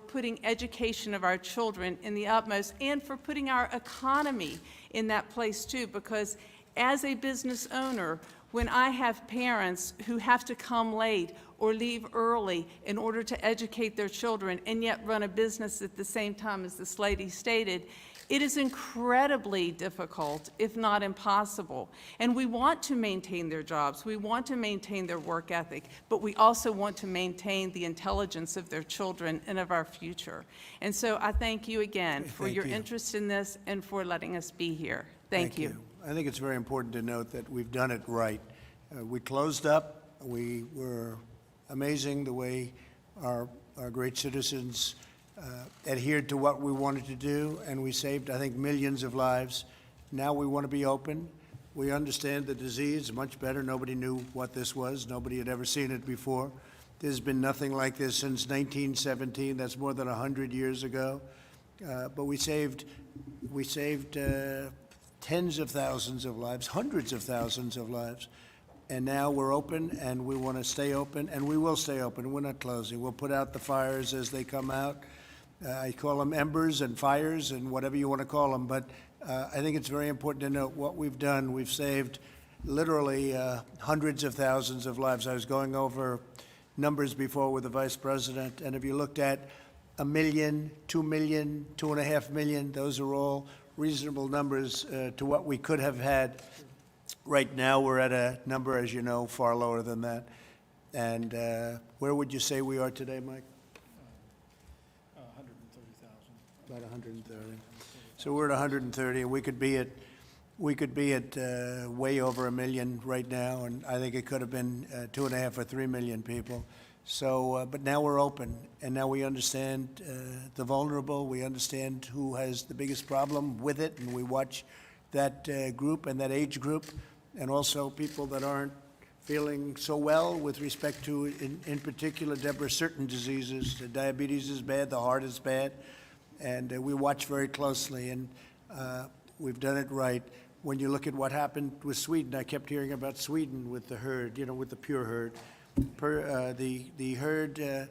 putting education of our children in the utmost, and for putting our economy in that place too, because as a business owner, when I have parents who have to come late or leave early in order to educate their children and yet run a business at the same time, as this lady stated, it is incredibly difficult, if not impossible. And we want to maintain their jobs, we want to maintain their work ethic, but we also want to maintain the intelligence of their children and of our future. And so I thank you again for your interest in this and for letting us be here. Thank you. I think it's very important to note that we've done it right. We closed up. We were amazing the way our great citizens adhered to what we wanted to do, and we saved, I think, millions of lives. Now we want to be open. We understand the disease much better. Nobody knew what this was. Nobody had ever seen it before. There's been nothing like this since 1917. That's more than 100 years ago. But we saved tens of thousands of lives, hundreds of thousands of lives. And now we're open, and we want to stay open, and we will stay open. We're not closing. We'll put out the fires as they come out. I call them embers and fires and whatever you want to call them, but I think it's very important to note what we've done. We've saved literally hundreds of thousands of lives. I was going over numbers before with the Vice President, and if you looked at 1 million, 2 million, 2.5 million, those are all reasonable numbers to what we could have had. Right now, we're at a number, as you know, far lower than that. And where would you say we are today, Mike? 130,000. About 130. So we're at 130, and we could be at way over 1 million right now, and I think it could have been 2.5 or 3 million people. So, but now we're open, and now we understand the vulnerable. We understand who has the biggest problem with it, and we watch that group and that age group, and also people that aren't feeling so well with respect to, in particular, Deborah, certain diseases. The diabetes is bad, the heart is bad, and we watch very closely, and we've done it right. When you look at what happened with Sweden, I kept hearing about Sweden with the herd, with the pure herd. The herd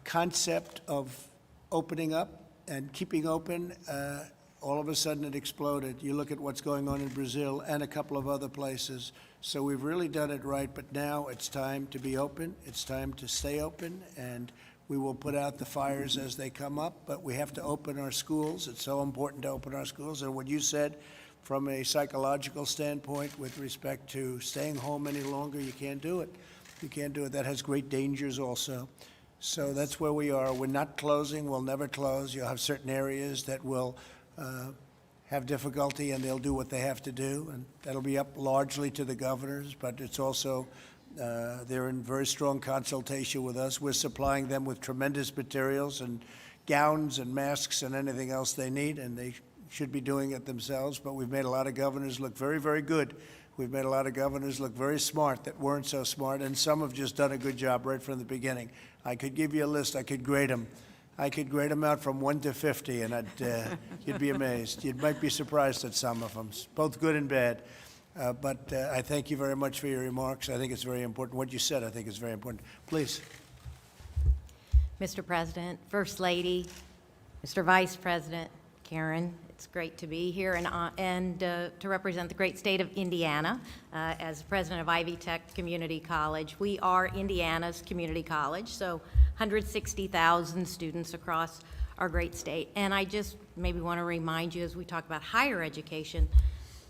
concept of opening up and keeping open, all of a sudden it exploded. You look at what's going on in Brazil and a couple of other places. So we've really done it right, but now it's time to be open. It's time to stay open, and we will put out the fires as they come up, but we have to open our schools. It's so important to open our schools. And what you said from a psychological standpoint with respect to staying home any longer, you can't do it. You can't do it. That has great dangers also. So that's where we are. We're not closing. We'll never close. You'll have certain areas that will have difficulty, and they'll do what they have to do, and that'll be up largely to the governors, but it's also, they're in very strong consultation with us. We're supplying them with tremendous materials and gowns and masks and anything else they need, and they should be doing it themselves, but we've made a lot of governors look very, very good. We've made a lot of governors look very smart that weren't so smart, and some have just done a good job right from the beginning. I could give you a list. I could grade them. I could grade them out from 1 to 50, and you'd be amazed. You might be surprised at some of them, both good and bad. But I thank you very much for your remarks. I think it's very important. What you said, I think, is very important. Please. Mr. President, First Lady, Mr. Vice President, Karen, it's great to be here and to represent the great state of Indiana as president of Ivy Tech Community College. We are Indiana's community college, so 160,000 students across our great state. And I just maybe want to remind you, as we talk about higher education,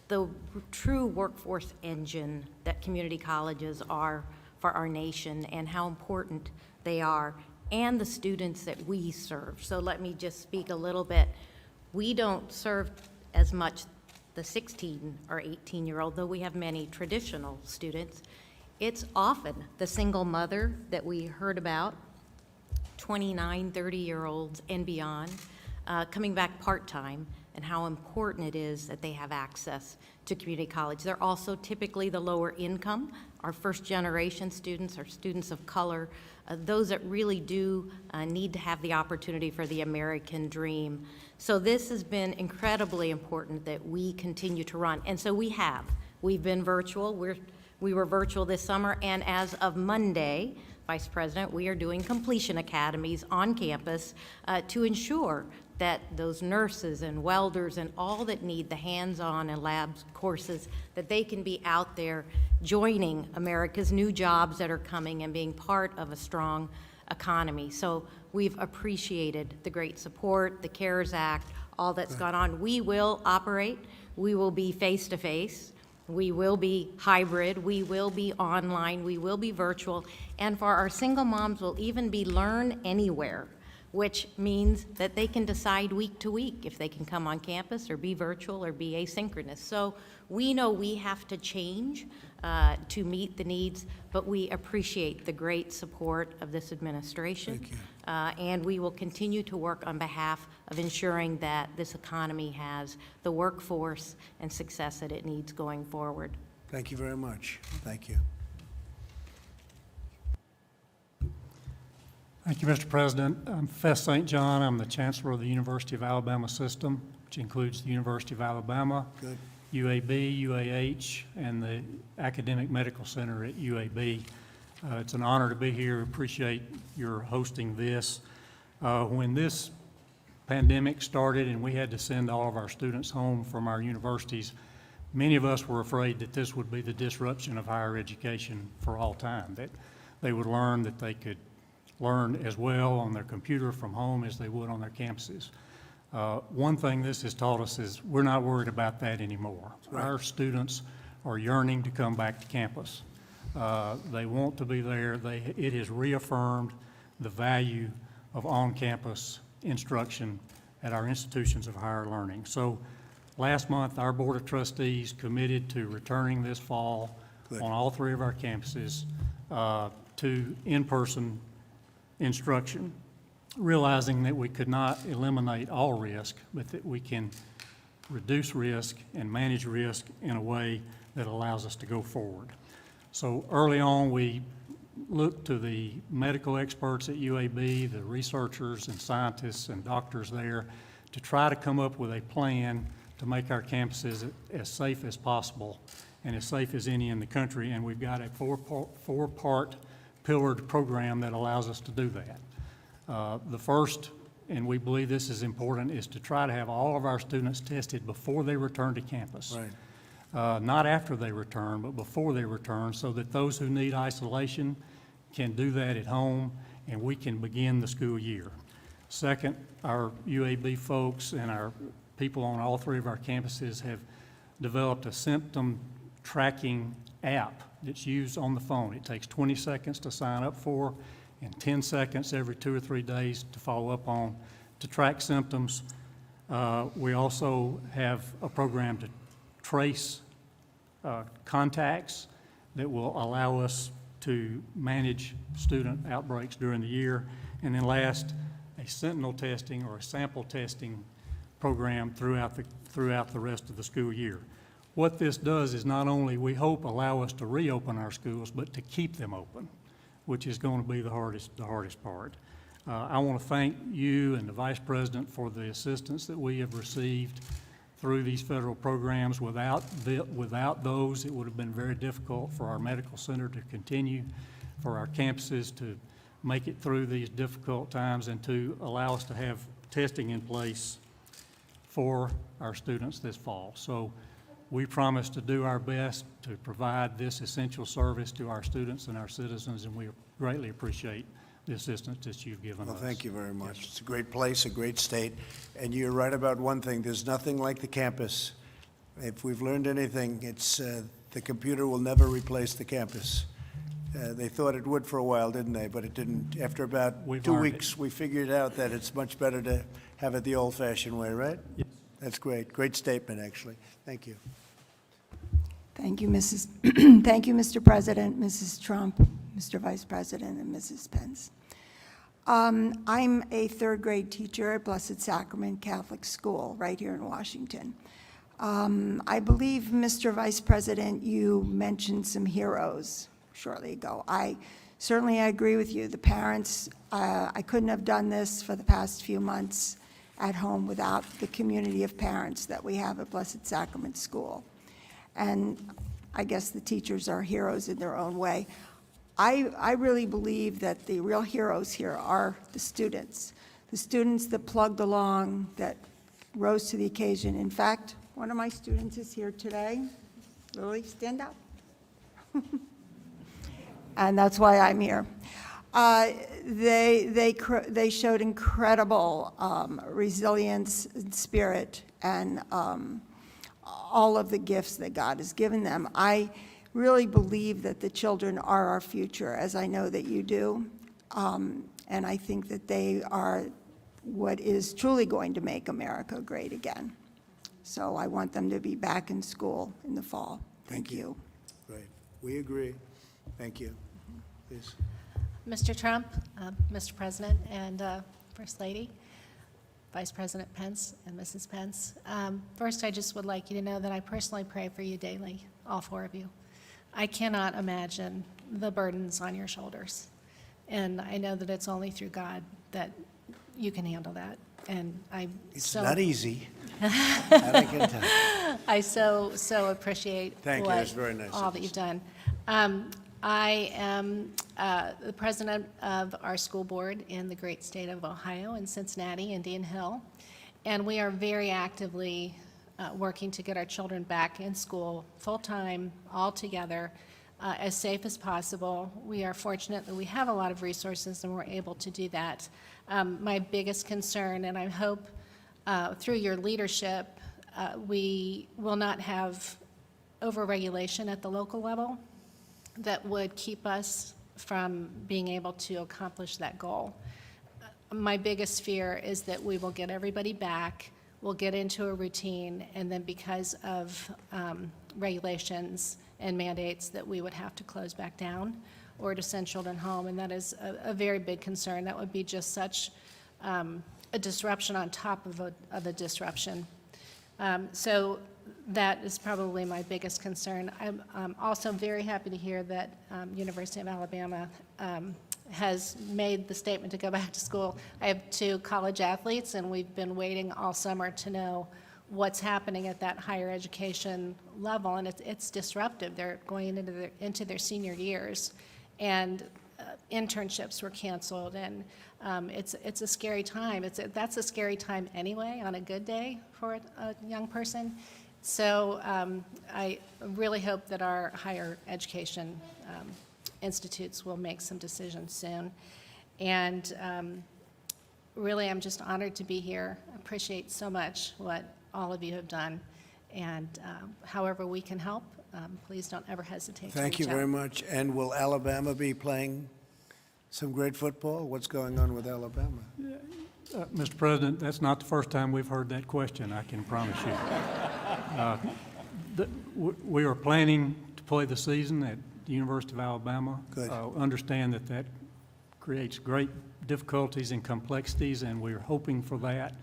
the true workforce engine that community colleges are for our nation and how important they are, and the students that we serve. So let me just speak a little bit. We don't serve as much the 16 or 18-year-old, though we have many traditional students. It's often the single mother that we heard about, 29, 30-year-olds and beyond, coming back part-time and how important it is that they have access to community college. They're also typically the lower income. Our first-generation students are students of color, those that really do need to have the opportunity for the American dream. So this has been incredibly important that we continue to run. And so we have. We've been virtual. We were virtual this summer, and as of Monday, Vice President, we are doing completion academies on campus to ensure that those nurses and welders and all that need the hands-on and labs courses, that they can be out there joining America's new jobs that are coming and being part of a strong economy. So we've appreciated the great support, the CARES Act, all that's gone on. We will operate. We will be face-to-face. We will be hybrid, we will be online, we will be virtual, and for our single moms, we'll even be learn anywhere, which means that they can decide week to week if they can come on campus or be virtual or be asynchronous. So we know we have to change to meet the needs, but we appreciate the great support of this administration. Thank you. And we will continue to work on behalf of ensuring that this economy has the workforce and success that it needs going forward. Thank you very much. Thank you. Thank you, Mr. President. I'm Fess St. John. I'm the Chancellor of the University of Alabama system, which includes the University of Alabama, Good. UAB, UAH, and the Academic Medical Center at UAB. It's an honor to be here. Appreciate your hosting this. When this pandemic started and we had to send all of our students home from our universities, many of us were afraid that this would be the disruption of higher education for all time, that they would learn that they could learn as well on their computer from home as they would on their campuses. One thing this has taught us is we're not worried about that anymore. Right. Our students are yearning to come back to campus. They want to be there. It has reaffirmed the value of on-campus instruction at our institutions of higher learning. So last month, our Board of Trustees committed to returning this fall Good. on all three of our campuses to in-person instruction, realizing that we could not eliminate all risk, but that we can reduce risk and manage risk in a way that allows us to go forward. So early on, we looked to the medical experts at UAB, the researchers and scientists and doctors there, to try to come up with a plan to make our campuses as safe as possible and as safe as any in the country. And we've got a four-part pillared program that allows us to do that. The first, and we believe this is important, is to try to have all of our students tested before they return to campus. Right. Not after they return, but before they return, so that those who need isolation can do that at home and we can begin the school year. Second, our UAB folks and our people on all three of our campuses have developed a symptom tracking app that's used on the phone. It takes 20 seconds to sign up for and 10 seconds every 2 or 3 days to follow up on to track symptoms. We also have a program to trace contacts that will allow us to manage student outbreaks during the year. And then last, a sentinel testing or a sample testing program throughout the rest of the school year. What this does is not only, we hope, allow us to reopen our schools, but to keep them open, which is going to be the hardest part. I want to thank you and the Vice President for the assistance that we have received through these federal programs. Without those, it would have been very difficult for our medical center to continue, for our campuses to make it through these difficult times, and to allow us to have testing in place for our students this fall. So we promise to do our best to provide this essential service to our students and our citizens, and we greatly appreciate the assistance that you've given us. Well, thank you very much. It's a great place, a great state, and you're right about one thing. There's nothing like the campus. If we've learned anything, it's the computer will never replace the campus. They thought it would for a while, didn't they? But it didn't. After about We've 2 learned weeks, we figured out that it's much better to have it the old-fashioned way, right? Yes. That's great. Great statement, actually. Thank you. Thank you, Thank you, Mr. President, Mrs. Trump, Mr. Vice President, and Mrs. Pence. I'm a third grade teacher at Blessed Sacrament Catholic School right here in Washington. I believe, Mr. Vice President, you mentioned some heroes shortly ago. I certainly agree with you. The parents, I couldn't have done this for the past few months at home without the community of parents that we have at Blessed Sacrament School. And I guess the teachers are heroes in their own way. I really believe that the real heroes here are the students that plugged along, that rose to the occasion. In fact, one of my students is here today. Lily, stand up. And that's why I'm here. They showed incredible resilience and spirit and all of the gifts that God has given them. I really believe that the children are our future, as I know that you do. And I think that they are what is truly going to make America great again. So I want them to be back in school in the fall. Thank you. Great. We agree. Thank you. Please. Mr. Trump, Mr. President, and First Lady, Vice President Pence, and Mrs. Pence. First, I just would like you to know that I personally pray for you daily, all four of you. I cannot imagine the burdens on your shoulders. And I know that it's only through God that you can handle that. And It's not easy. I can tell. I so appreciate Thank you. That's very nice all of that you. you've done. I am the president of our school board in the great state of Ohio, in Cincinnati, Indian Hill, and we are very actively working to get our children back in school full-time, all together, as safe as possible. We are fortunate that we have a lot of resources and we're able to do that. My biggest concern, and I hope through your leadership, we will not have overregulation at the local level that would keep us from being able to accomplish that goal. My biggest fear is that we will get everybody back, we'll get into a routine, and then because of regulations and mandates that we would have to close back down or to send children home, and that is a very big concern. That would be just such a disruption on top of a disruption. So that is probably my biggest concern. I'm also very happy to hear that University of Alabama has made the statement to go back to school. I have 2 college athletes, and we've been waiting all summer to know what's happening at that higher education level, and it's disruptive. They're going into their senior years, and internships were canceled, and it's a scary time. That's a scary time anyway on a good day for a young person. So I really hope that our higher education institutes will make some decisions soon. And really, I'm just honored to be here. I appreciate so much what all of you have done. And however we can help, please don't ever hesitate to Thank you reach out. very much. And will Alabama be playing some great football? What's going on with Alabama? Mr. President, that's not the first time we've heard that question, I can promise you. We are planning to play the season at the University of Alabama. Good. Understand that creates great difficulties and complexities, and we're hoping for that.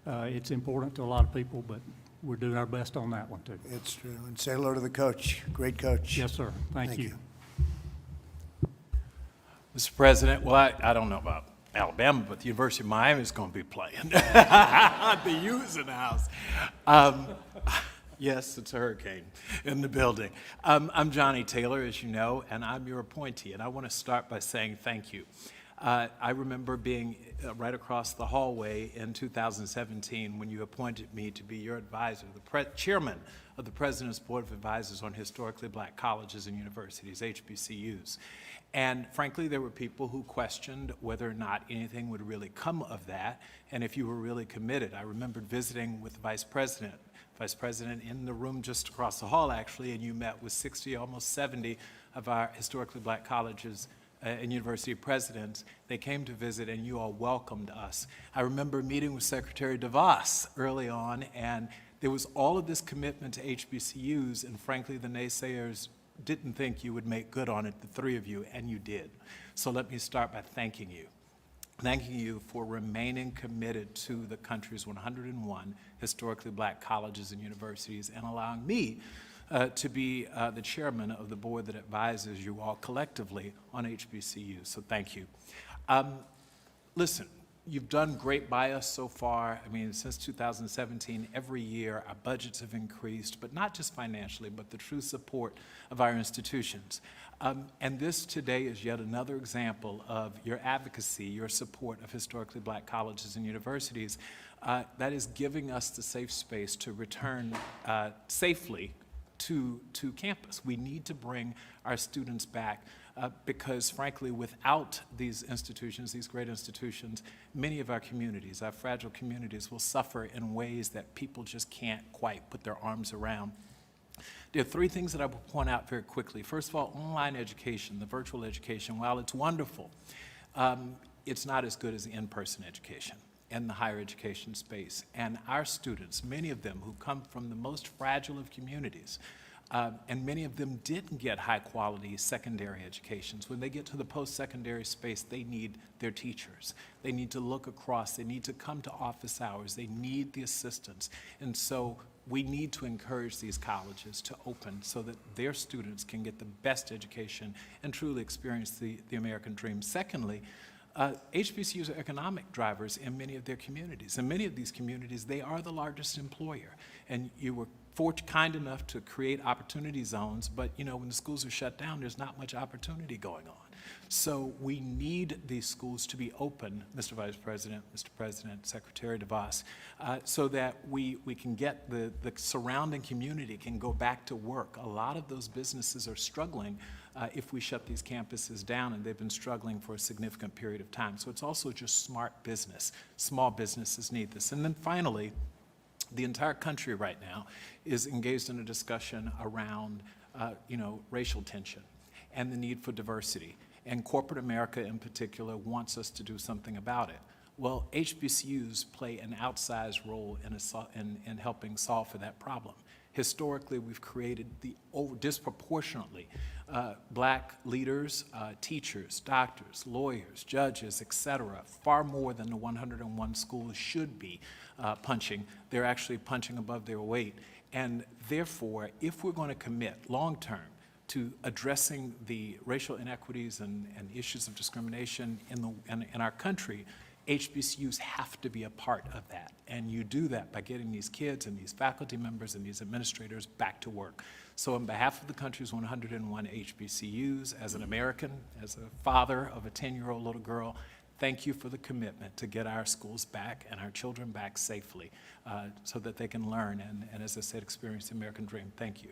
It's important to a lot of people, but we're doing our best on that one, too. It's true. And say hello to the coach. Great coach. Yes, sir. Thank you. Mr. President, well, I don't know about Alabama, but the University of Miami is going to be playing. The U's in the house. Yes, it's a hurricane in the building. I'm Johnny Taylor, as you know, and I'm your appointee, and I want to start by saying thank you. I remember being right across the hallway in 2017 when you appointed me to be your advisor, the chairman of the President's Board of Advisors on Historically Black Colleges and Universities, HBCUs. And frankly, there were people who questioned whether or not anything would really come of that, and if you were really committed. I remembered visiting with the Vice President in the room just across the hall, actually, and you met with 60, almost 70 of our historically black colleges and university presidents. They came to visit, and you all welcomed us. I remember meeting with Secretary DeVos early on, and there was all of this commitment to HBCUs, and frankly, the naysayers didn't think you would make good on it, the 3 of you, and you did. So let me start by thanking you. thanking you for remaining committed to the country's 101 historically black colleges and universities and allowing me to be the chairman of the board that advises you all collectively on HBCUs. So thank you. Listen, you've done great by us so far. I mean, since 2017, every year our budgets have increased, but not just financially, but the true support of our institutions. And this today is yet another example of your advocacy, your support of historically black colleges and universities that is giving us the safe space to return safely to campus. We need to bring our students back because, frankly, without these institutions, these great institutions, many of our communities, our fragile communities, will suffer in ways that people just can't quite put their arms around. There are three things that I will point out very quickly. First of all, online education, the virtual education, while it's wonderful, it's not as good as the in-person education in the higher education space. And our students, many of them who come from the most fragile of communities, and many of them didn't get high-quality secondary educations. When they get to the post-secondary space, they need their teachers. They need to look across. They need to come to office hours. They need the assistance. And so we need to encourage these colleges to open so that their students can get the best education and truly experience the American dream. Secondly, HBCUs are economic drivers in many of their communities. In many of these communities, they are the largest employer. And you were kind enough to create opportunity zones, but you know, when the schools are shut down, there's not much opportunity going on. So we need these schools to be open, Mr. Vice President, Mr. President, Secretary DeVos, so that we can get the surrounding community can go back to work. A lot of those businesses are struggling if we shut these campuses down, and they've been struggling for a significant period of time. So it's also just smart business. Small businesses need this. And then finally, the entire country right now is engaged in a discussion around racial tension and the need for diversity. And corporate America in particular wants us to do something about it. Well, HBCUs play an outsized role in helping solve for that problem. Historically, we've created disproportionately black leaders, teachers, doctors, lawyers, judges, et cetera, far more than the 101 schools should be punching. They're actually punching above their weight. And therefore, if we're going to commit long-term to addressing the racial inequities and issues of discrimination in our country, HBCUs have to be a part of that. And you do that by getting these kids and these faculty members and these administrators back to work. So on behalf of the country's 101 HBCUs, as an American, as a father of a 10-year-old little girl, thank you for the commitment to get our schools back and our children back safely so that they can learn and, as I said, experience the American dream. Thank you.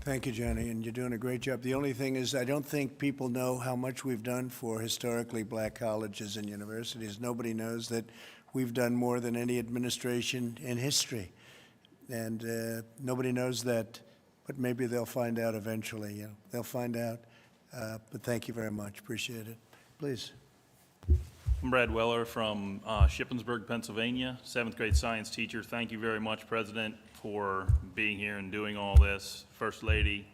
Thank you, Johnny, and you're doing a great job. The only thing is, I don't think people know how much we've done for historically black colleges and universities. Nobody knows that we've done more than any administration in history. And nobody knows that, but maybe they'll find out eventually. They'll find out. But thank you very much. Appreciate it. Please. I'm Brad Weller from Shippensburg, Pennsylvania, 7th grade science teacher. Thank you very much, President, for being here and doing all this. First Lady,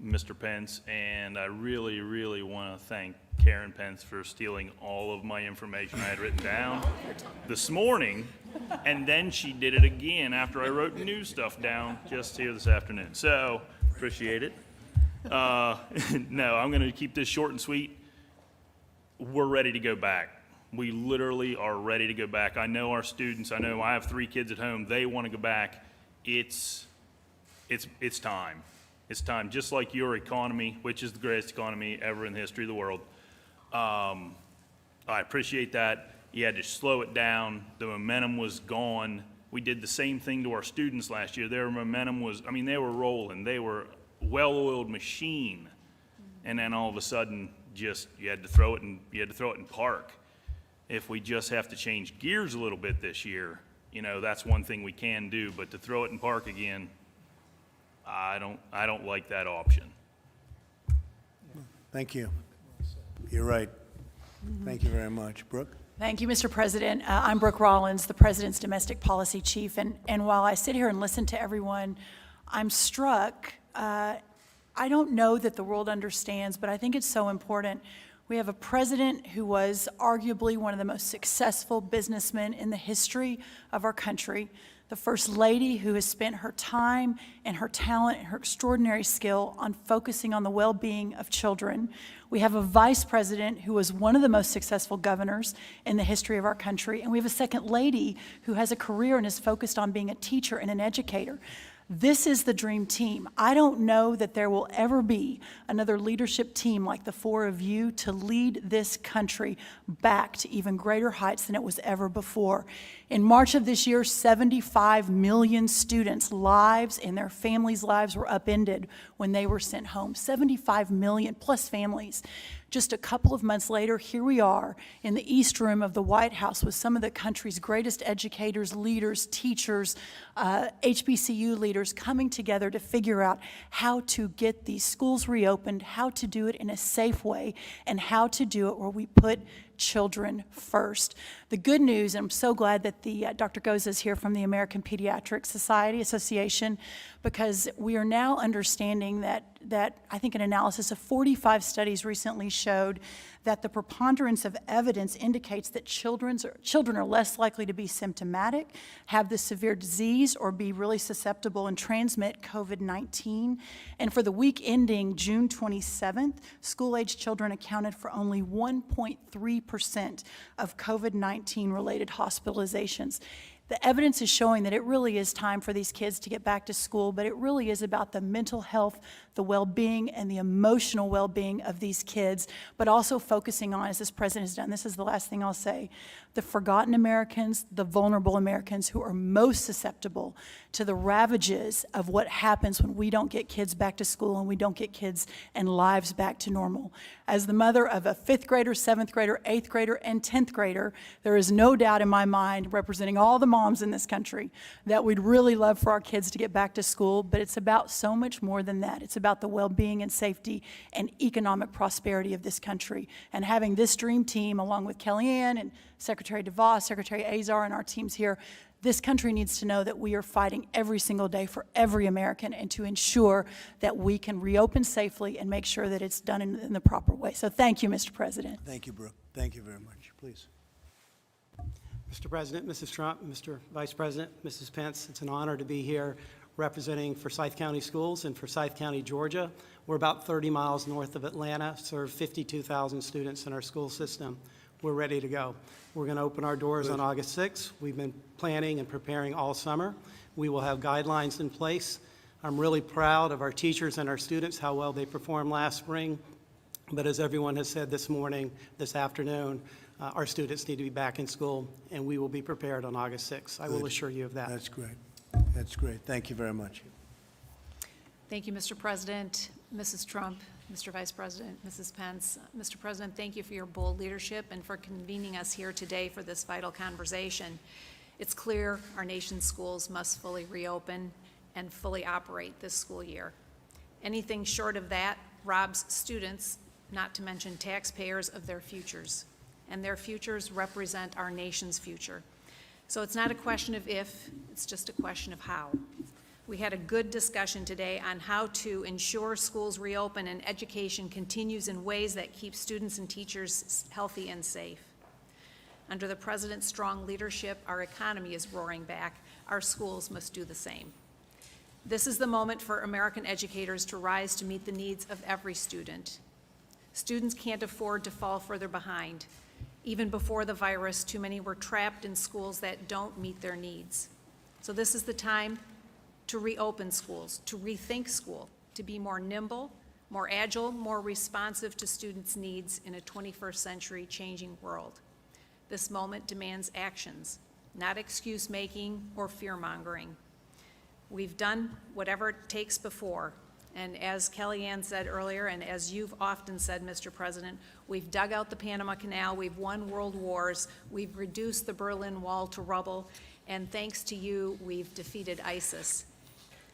Mr. Pence, and I really, really want to thank Karen Pence for stealing all of my information I had written down this morning, and then she did it again after I wrote new stuff down just here this afternoon. So, appreciate it. No, I'm going to keep this short and sweet. We're ready to go back. We literally are ready to go back. I know our students, I have 3 kids at home, they want to go back. It's time. It's time, just like your economy, which is the greatest economy ever in the history of the world. I appreciate that. You had to slow it down. The momentum was gone. We did the same thing to our students last year. Their momentum was, they were rolling. They were a well-oiled machine. And then all of a sudden, you had to throw it in park. If we just have to change gears a little bit this year, that's one thing we can do, but to throw it in park again, I don't like that option. Thank you. You're right. Thank you very much. Brooke? Thank you, Mr. President. I'm Brooke Rollins, the President's Domestic Policy Chief, and while I sit here and listen to everyone, I'm struck. I don't know that the world understands, but I think it's so important. We have a president who was arguably one of the most successful businessmen in the history of our country, the First Lady who has spent her time and her talent and her extraordinary skill on focusing on the well-being of children. We have a Vice President who was one of the most successful governors in the history of our country, and we have a Second Lady who has a career and is focused on being a teacher and an educator. This is the dream team. I don't know that there will ever be another leadership team like the four of you to lead this country back to even greater heights than it was ever before. In March of this year, 75 million students' lives and their families' lives were upended when they were sent home. 75 million plus families. Just a couple of months later, here we are in the East Room of the White House with some of the country's greatest educators, leaders, teachers, HBCU leaders coming together to figure out how to get these schools reopened, how to do it in a safe way, and how to do it where we put children first. The good news, and I'm so glad that Dr. Goza is here from the American Pediatric Society Association, because we are now understanding that I think an analysis of 45 studies recently showed that the preponderance of evidence indicates that children are less likely to be symptomatic, have the severe disease, or be really susceptible and transmit COVID-19. And for the week ending June 27th, school-age children accounted for only 1.3% of COVID-19 related hospitalizations. The evidence is showing that it really is time for these kids to get back to school, but it really is about the mental health, the well-being, and the emotional well-being of these kids, but also focusing on, as this president has done, this is the last thing I'll say, the forgotten Americans, the vulnerable Americans who are most susceptible to the ravages of what happens when we don't get kids back to school and we don't get kids and lives back to normal. As the mother of a 5th grader, 7th grader, 8th grader, and 10th grader, there is no doubt in my mind, representing all the moms in this country, that we'd really love for our kids to get back to school, but it's about so much more than that. It's about the well-being and safety and economic prosperity of this country. And having this dream team, along with Kellyanne and Secretary DeVos, Secretary Azar, and our teams here, this country needs to know that we are fighting every single day for every American and to ensure that we can reopen safely and make sure that it's done in the proper way. So thank you, Mr. President. Thank you, Brooke. Thank you very much. Please. Mr. President, Mrs. Trump, Mr. Vice President, Mrs. Pence, it's an honor to be here representing Forsyth County Schools in Forsyth County, Georgia. We're about 30 miles north of Atlanta, serve 52,000 students in our school system. We're ready to go. We're going to open our doors on August 6th. We've been planning and preparing all summer. We will have guidelines in place. I'm really proud of our teachers and our students, how well they performed last spring. But as everyone has said this morning, this afternoon, our students need to be back in school, and we will be prepared on August 6th. I will assure you of that. That's great. That's great. Thank you very much. Thank you, Mr. President, Mrs. Trump, Mr. Vice President, Mrs. Pence. Mr. President, thank you for your bold leadership and for convening us here today for this vital conversation. It's clear our nation's schools must fully reopen and fully operate this school year. Anything short of that robs students, not to mention taxpayers, of their futures. And their futures represent our nation's future. So it's not a question of if, it's just a question of how. We had a good discussion today on how to ensure schools reopen and education continues in ways that keep students and teachers healthy and safe. Under the President's strong leadership, our economy is roaring back. Our schools must do the same. This is the moment for American educators to rise to meet the needs of every student. Students can't afford to fall further behind. Even before the virus, too many were trapped in schools that don't meet their needs. So this is the time to reopen schools, to rethink school, to be more nimble, more agile, more responsive to students' needs in a 21st century changing world. This moment demands actions, not excuse-making or fear-mongering. We've done whatever it takes before, and as Kellyanne said earlier, and as you've often said, Mr. President, we've dug out the Panama Canal, we've won world wars, we've reduced the Berlin Wall to rubble, and thanks to you, we've defeated ISIS.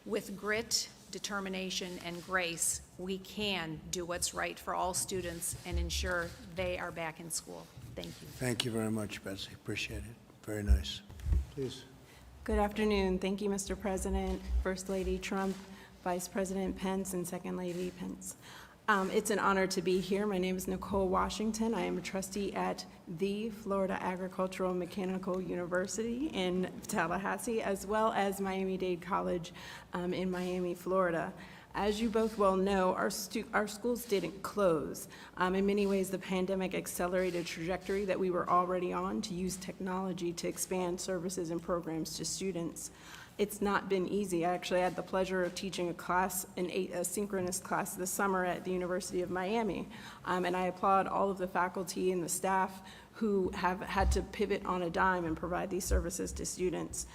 With grit, determination, and grace, we can do what's right for all students and ensure they are back in school. Thank you. Thank you very much, Betsy. Appreciate it. Very nice. Please. Good afternoon. Thank you, Mr. President, First Lady Trump, Vice President Pence, and Second Lady Pence. It's an honor to be here. My name is Nicole Washington. I am a trustee at the Florida Agricultural and Mechanical University in Tallahassee, as well as Miami-Dade College in Miami, Florida. As you both well know, our schools didn't close. In many ways, the pandemic accelerated a trajectory that we were already on to use technology to expand services and programs to students. It's not been easy. I actually had the pleasure of teaching a class, a synchronous class this summer at the University of Miami. And I applaud all of the faculty and the staff who have had to pivot on a dime and provide these services to students.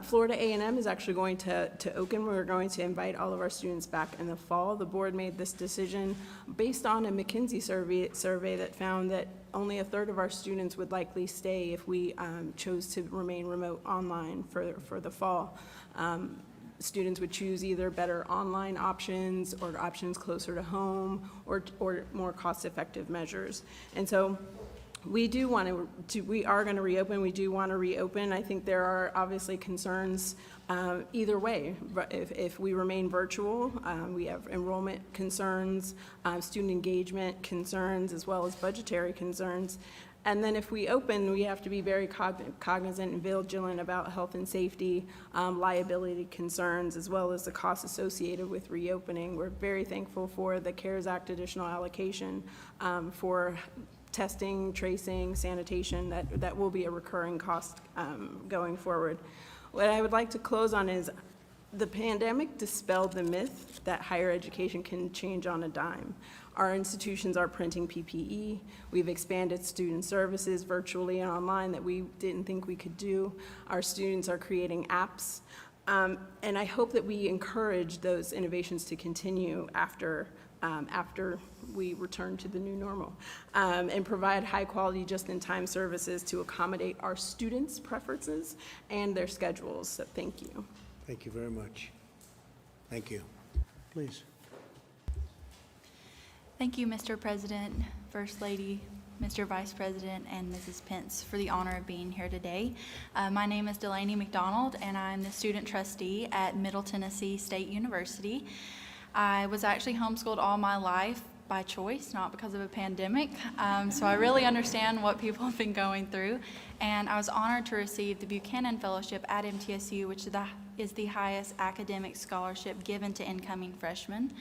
Florida A&M is actually going to Oakland. We're going to invite all of our students back in the fall. The board made this decision based on a McKinsey survey that found that only a third of our students would likely stay if we chose to remain remote online for the fall. Students would choose either better online options or options closer to home or more cost-effective measures. And so we are going to reopen. We do want to reopen. I think there are obviously concerns either way. If we remain virtual, we have enrollment concerns, student engagement concerns, as well as budgetary concerns. And then if we open, we have to be very cognizant and vigilant about health and safety, liability concerns, as well as the costs associated with reopening. We're very thankful for the CARES Act additional allocation for testing, tracing, sanitation, that will be a recurring cost going forward. What I would like to close on is the pandemic dispelled the myth that higher education can change on a dime. Our institutions are printing PPE. We've expanded student services virtually and online that we didn't think we could do. Our students are creating apps. And I hope that we encourage those innovations to continue after we return to the new normal, and provide high-quality, just-in-time services to accommodate our students' preferences and their schedules. So thank you. Thank you very much. Thank you. Please. Thank you, Mr. President, First Lady, Mr. Vice President, and Mrs. Pence for the honor of being here today. My name is Delaney McDonald, and I'm the student trustee at Middle Tennessee State University. I was actually homeschooled all my life by choice, not because of a pandemic, so I really understand what people have been going through, and I was honored to receive the Buchanan Fellowship at MTSU, which is the highest academic scholarship given to incoming freshmen.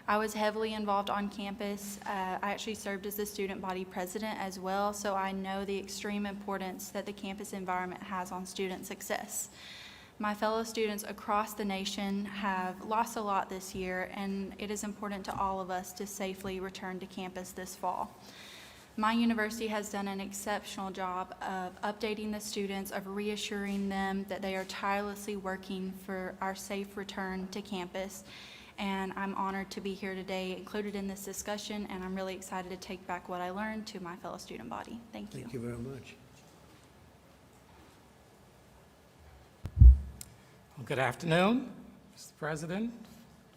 I was heavily involved on campus. I actually served as the student body president as well, so I know the extreme importance that the campus environment has on student success. My fellow students across the nation have lost a lot this year, and it is important to all of us to safely return to campus this fall. My university has done an exceptional job of updating the students, of reassuring them that they are tirelessly working for our safe return to campus. And I'm honored to be here today, included in this discussion, and I'm really excited to take back what I learned to my fellow student body. Thank you. Thank you very much. Well, good afternoon, Mr. President,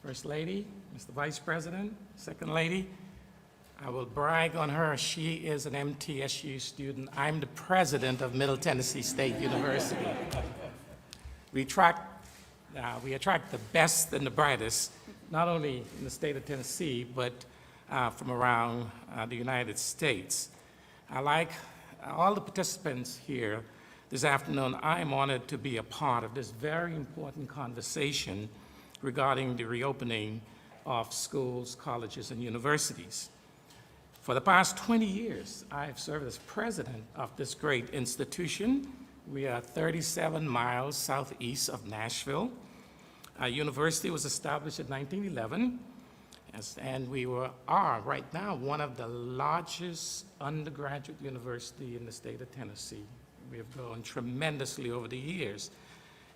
First Lady, Mr. Vice President, Second Lady. I will brag on her. She is an MTSU student. I'm the president of Middle Tennessee State University. We attract the best and the brightest, not only in the state of Tennessee, but from around the United States. Like all the participants here this afternoon, I am honored to be a part of this very important conversation regarding the reopening of schools, colleges, and universities. For the past 20 years, I have served as president of this great institution. We are 37 miles southeast of Nashville. Our university was established in 1911, and we are right now one of the largest undergraduate university in the state of Tennessee. We have grown tremendously over the years,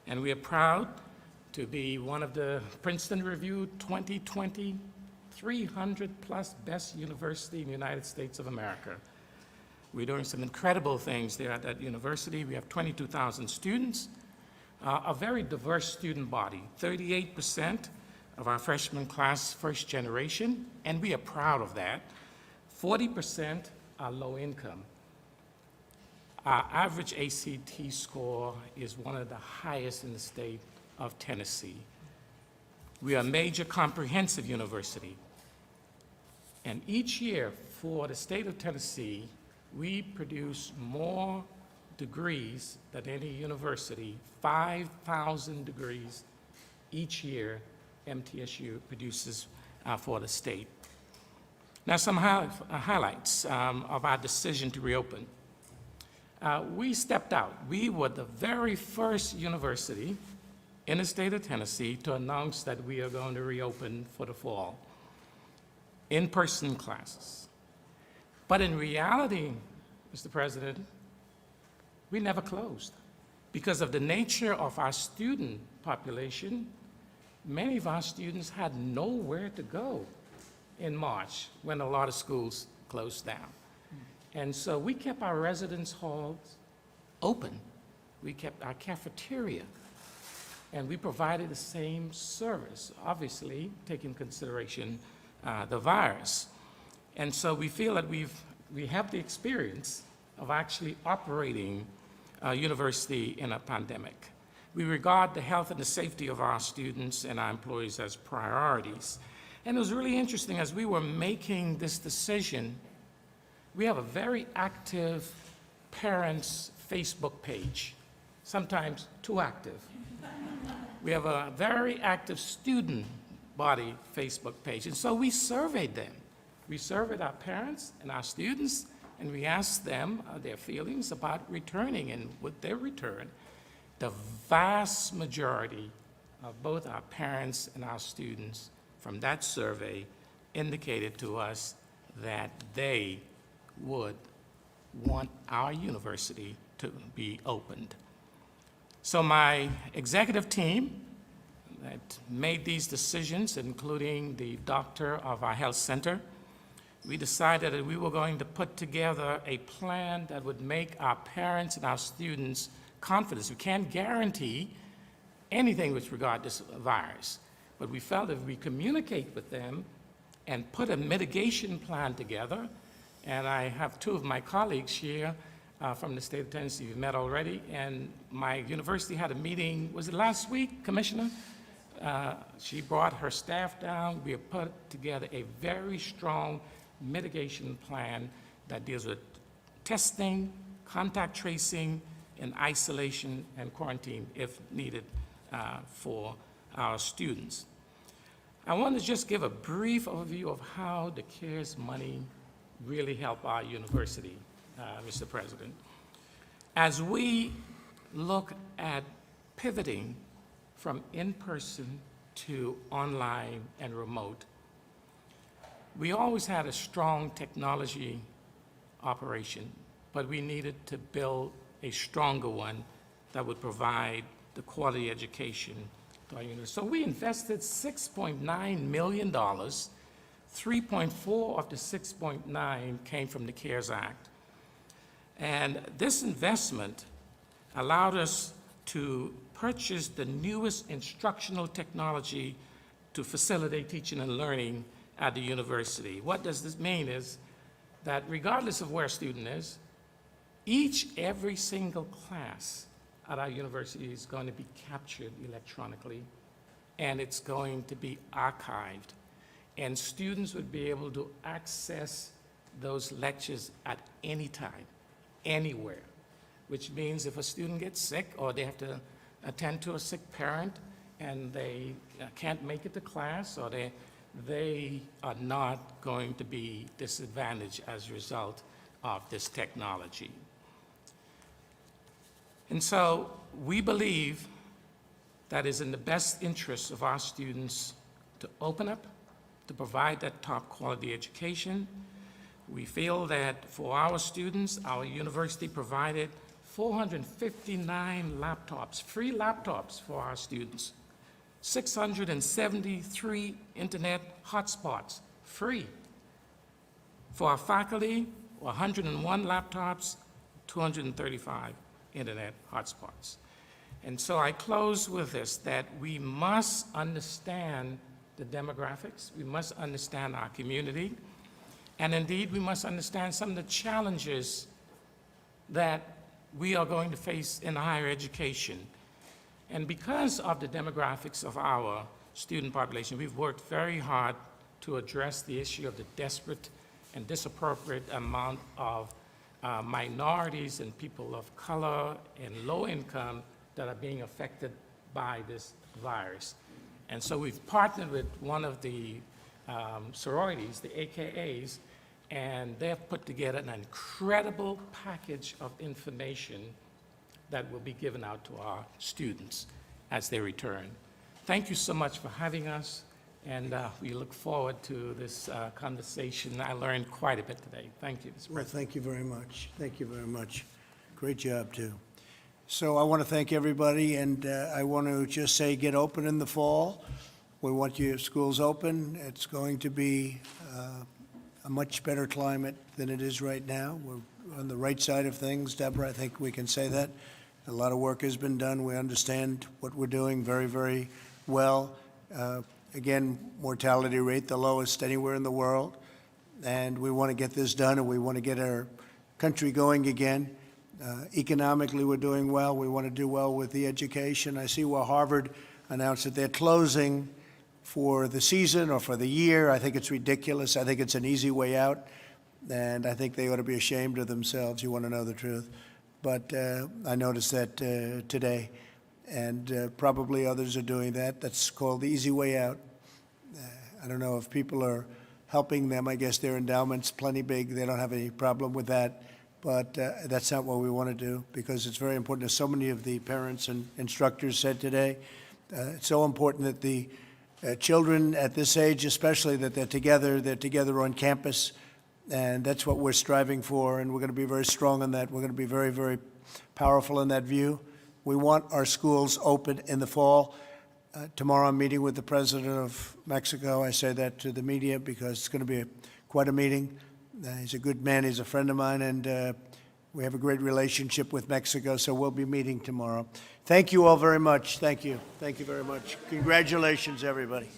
and we are proud to be one of the Princeton Review 2020 300+ best university in the United States of America. We're doing some incredible things there at that university. We have 22,000 students, a very diverse student body, 38% of our freshman class first generation, and we are proud of that. 40% are low income. Our average ACT score is one of the highest in the state of Tennessee. We are a major comprehensive university. And each year for the state of Tennessee, we produce more degrees than any university, 5,000 degrees each year MTSU produces for the state. Now, some highlights of our decision to reopen. We stepped out. We were the very first university in the state of Tennessee to announce that we are going to reopen for the fall, in-person classes. But in reality, Mr. President, we never closed. Because of the nature of our student population, many of our students had nowhere to go in March when a lot of schools closed down. And so we kept our residence halls open. We kept our cafeteria, and we provided the same service, obviously taking consideration the virus. And so we feel that we have the experience of actually operating a university in a pandemic. We regard the health and the safety of our students and our employees as priorities. And it was really interesting, as we were making this decision, we have a very active parents' Facebook page, sometimes too active. We have a very active student body Facebook page. And so we surveyed them. We surveyed our parents and our students, and we asked them their feelings about returning, and would they return. The vast majority of both our parents and our students from that survey indicated to us that they would want our university to be opened. So my executive team that made these decisions, including the doctor of our health center, we decided that we were going to put together a plan that would make our parents and our students confident. We can't guarantee anything with regard to this virus, but we felt if we communicate with them and put a mitigation plan together, and I have two of my colleagues here from the state of Tennessee we've met already, and my university had a meeting, was it last week, Commissioner? She brought her staff down. We have put together a very strong mitigation plan that deals with testing, contact tracing, and isolation and quarantine if needed for our students. I want to just give a brief overview of how the CARES money really helped our university, Mr. President. As we look at pivoting from in-person to online and remote, we always had a strong technology operation, but we needed to build a stronger one that would provide the quality education to our university. So we invested $6.9 million. 3.4 of the 6.9 came from the CARES Act. And this investment allowed us to purchase the newest instructional technology to facilitate teaching and learning at the university. What does this mean is that regardless of where a student is, every single class at our university is going to be captured electronically, and it's going to be archived. And students would be able to access those lectures at any time, anywhere, which means if a student gets sick or they have to attend to a sick parent and they can't make it to class, or they are not going to be disadvantaged as a result of this technology. And so we believe that is in the best interest of our students to open up, to provide that top quality education. We feel that for our students, our university provided 459 laptops, free laptops for our students, 673 internet hotspots, free. For our faculty, 101 laptops, 235 internet hotspots. And so I close with this, that we must understand the demographics, we must understand our community, and indeed we must understand some of the challenges that we are going to face in higher education. And because of the demographics of our student population. We've worked very hard to address the issue of the desperate and disappropriate amount of minorities and people of color and low income that are being affected by this virus. And so we've partnered with one of the sororities, the AKAs, and they've put together an incredible package of information that will be given out to our students as they return. Thank you so much for having us, and we look forward to this conversation. I learned quite a bit today. Thank you, Mr. Well, President. thank you very much. Thank you very much. Great job, too. So I want to thank everybody, and I want to just say get open in the fall. We want your schools open. It's going to be a much better climate than it is right now. We're on the right side of things. Deborah, I think we can say that. A lot of work has been done. We understand what we're doing very, very well. Again, mortality rate, the lowest anywhere in the world. And we want to get this done, and we want to get our country going again. Economically, we're doing well. We want to do well with the education. I see where Harvard announced that they're closing for the season or for the year. I think it's ridiculous. I think it's an easy way out, and I think they ought to be ashamed of themselves. You want to know the truth. But I noticed that today, and probably others are doing that. That's called the easy way out. I don't know if people are helping them. I guess their endowment's plenty big. They don't have any problem with that. But that's not what we want to do, because it's very important, as so many of the parents and instructors said today. It's so important that the children at this age, especially, that they're together on campus, and that's what we're striving for, and we're going to be very strong on that. We're going to be very, very powerful in that view. We want our schools open in the fall. Tomorrow I'm meeting with the president of Mexico. I say that to the media because it's going to be quite a meeting. He's a good man. He's a friend of mine, and we have a great relationship with Mexico, so we'll be meeting tomorrow. Thank you all very much. Thank you. Thank you very much. Congratulations, everybody.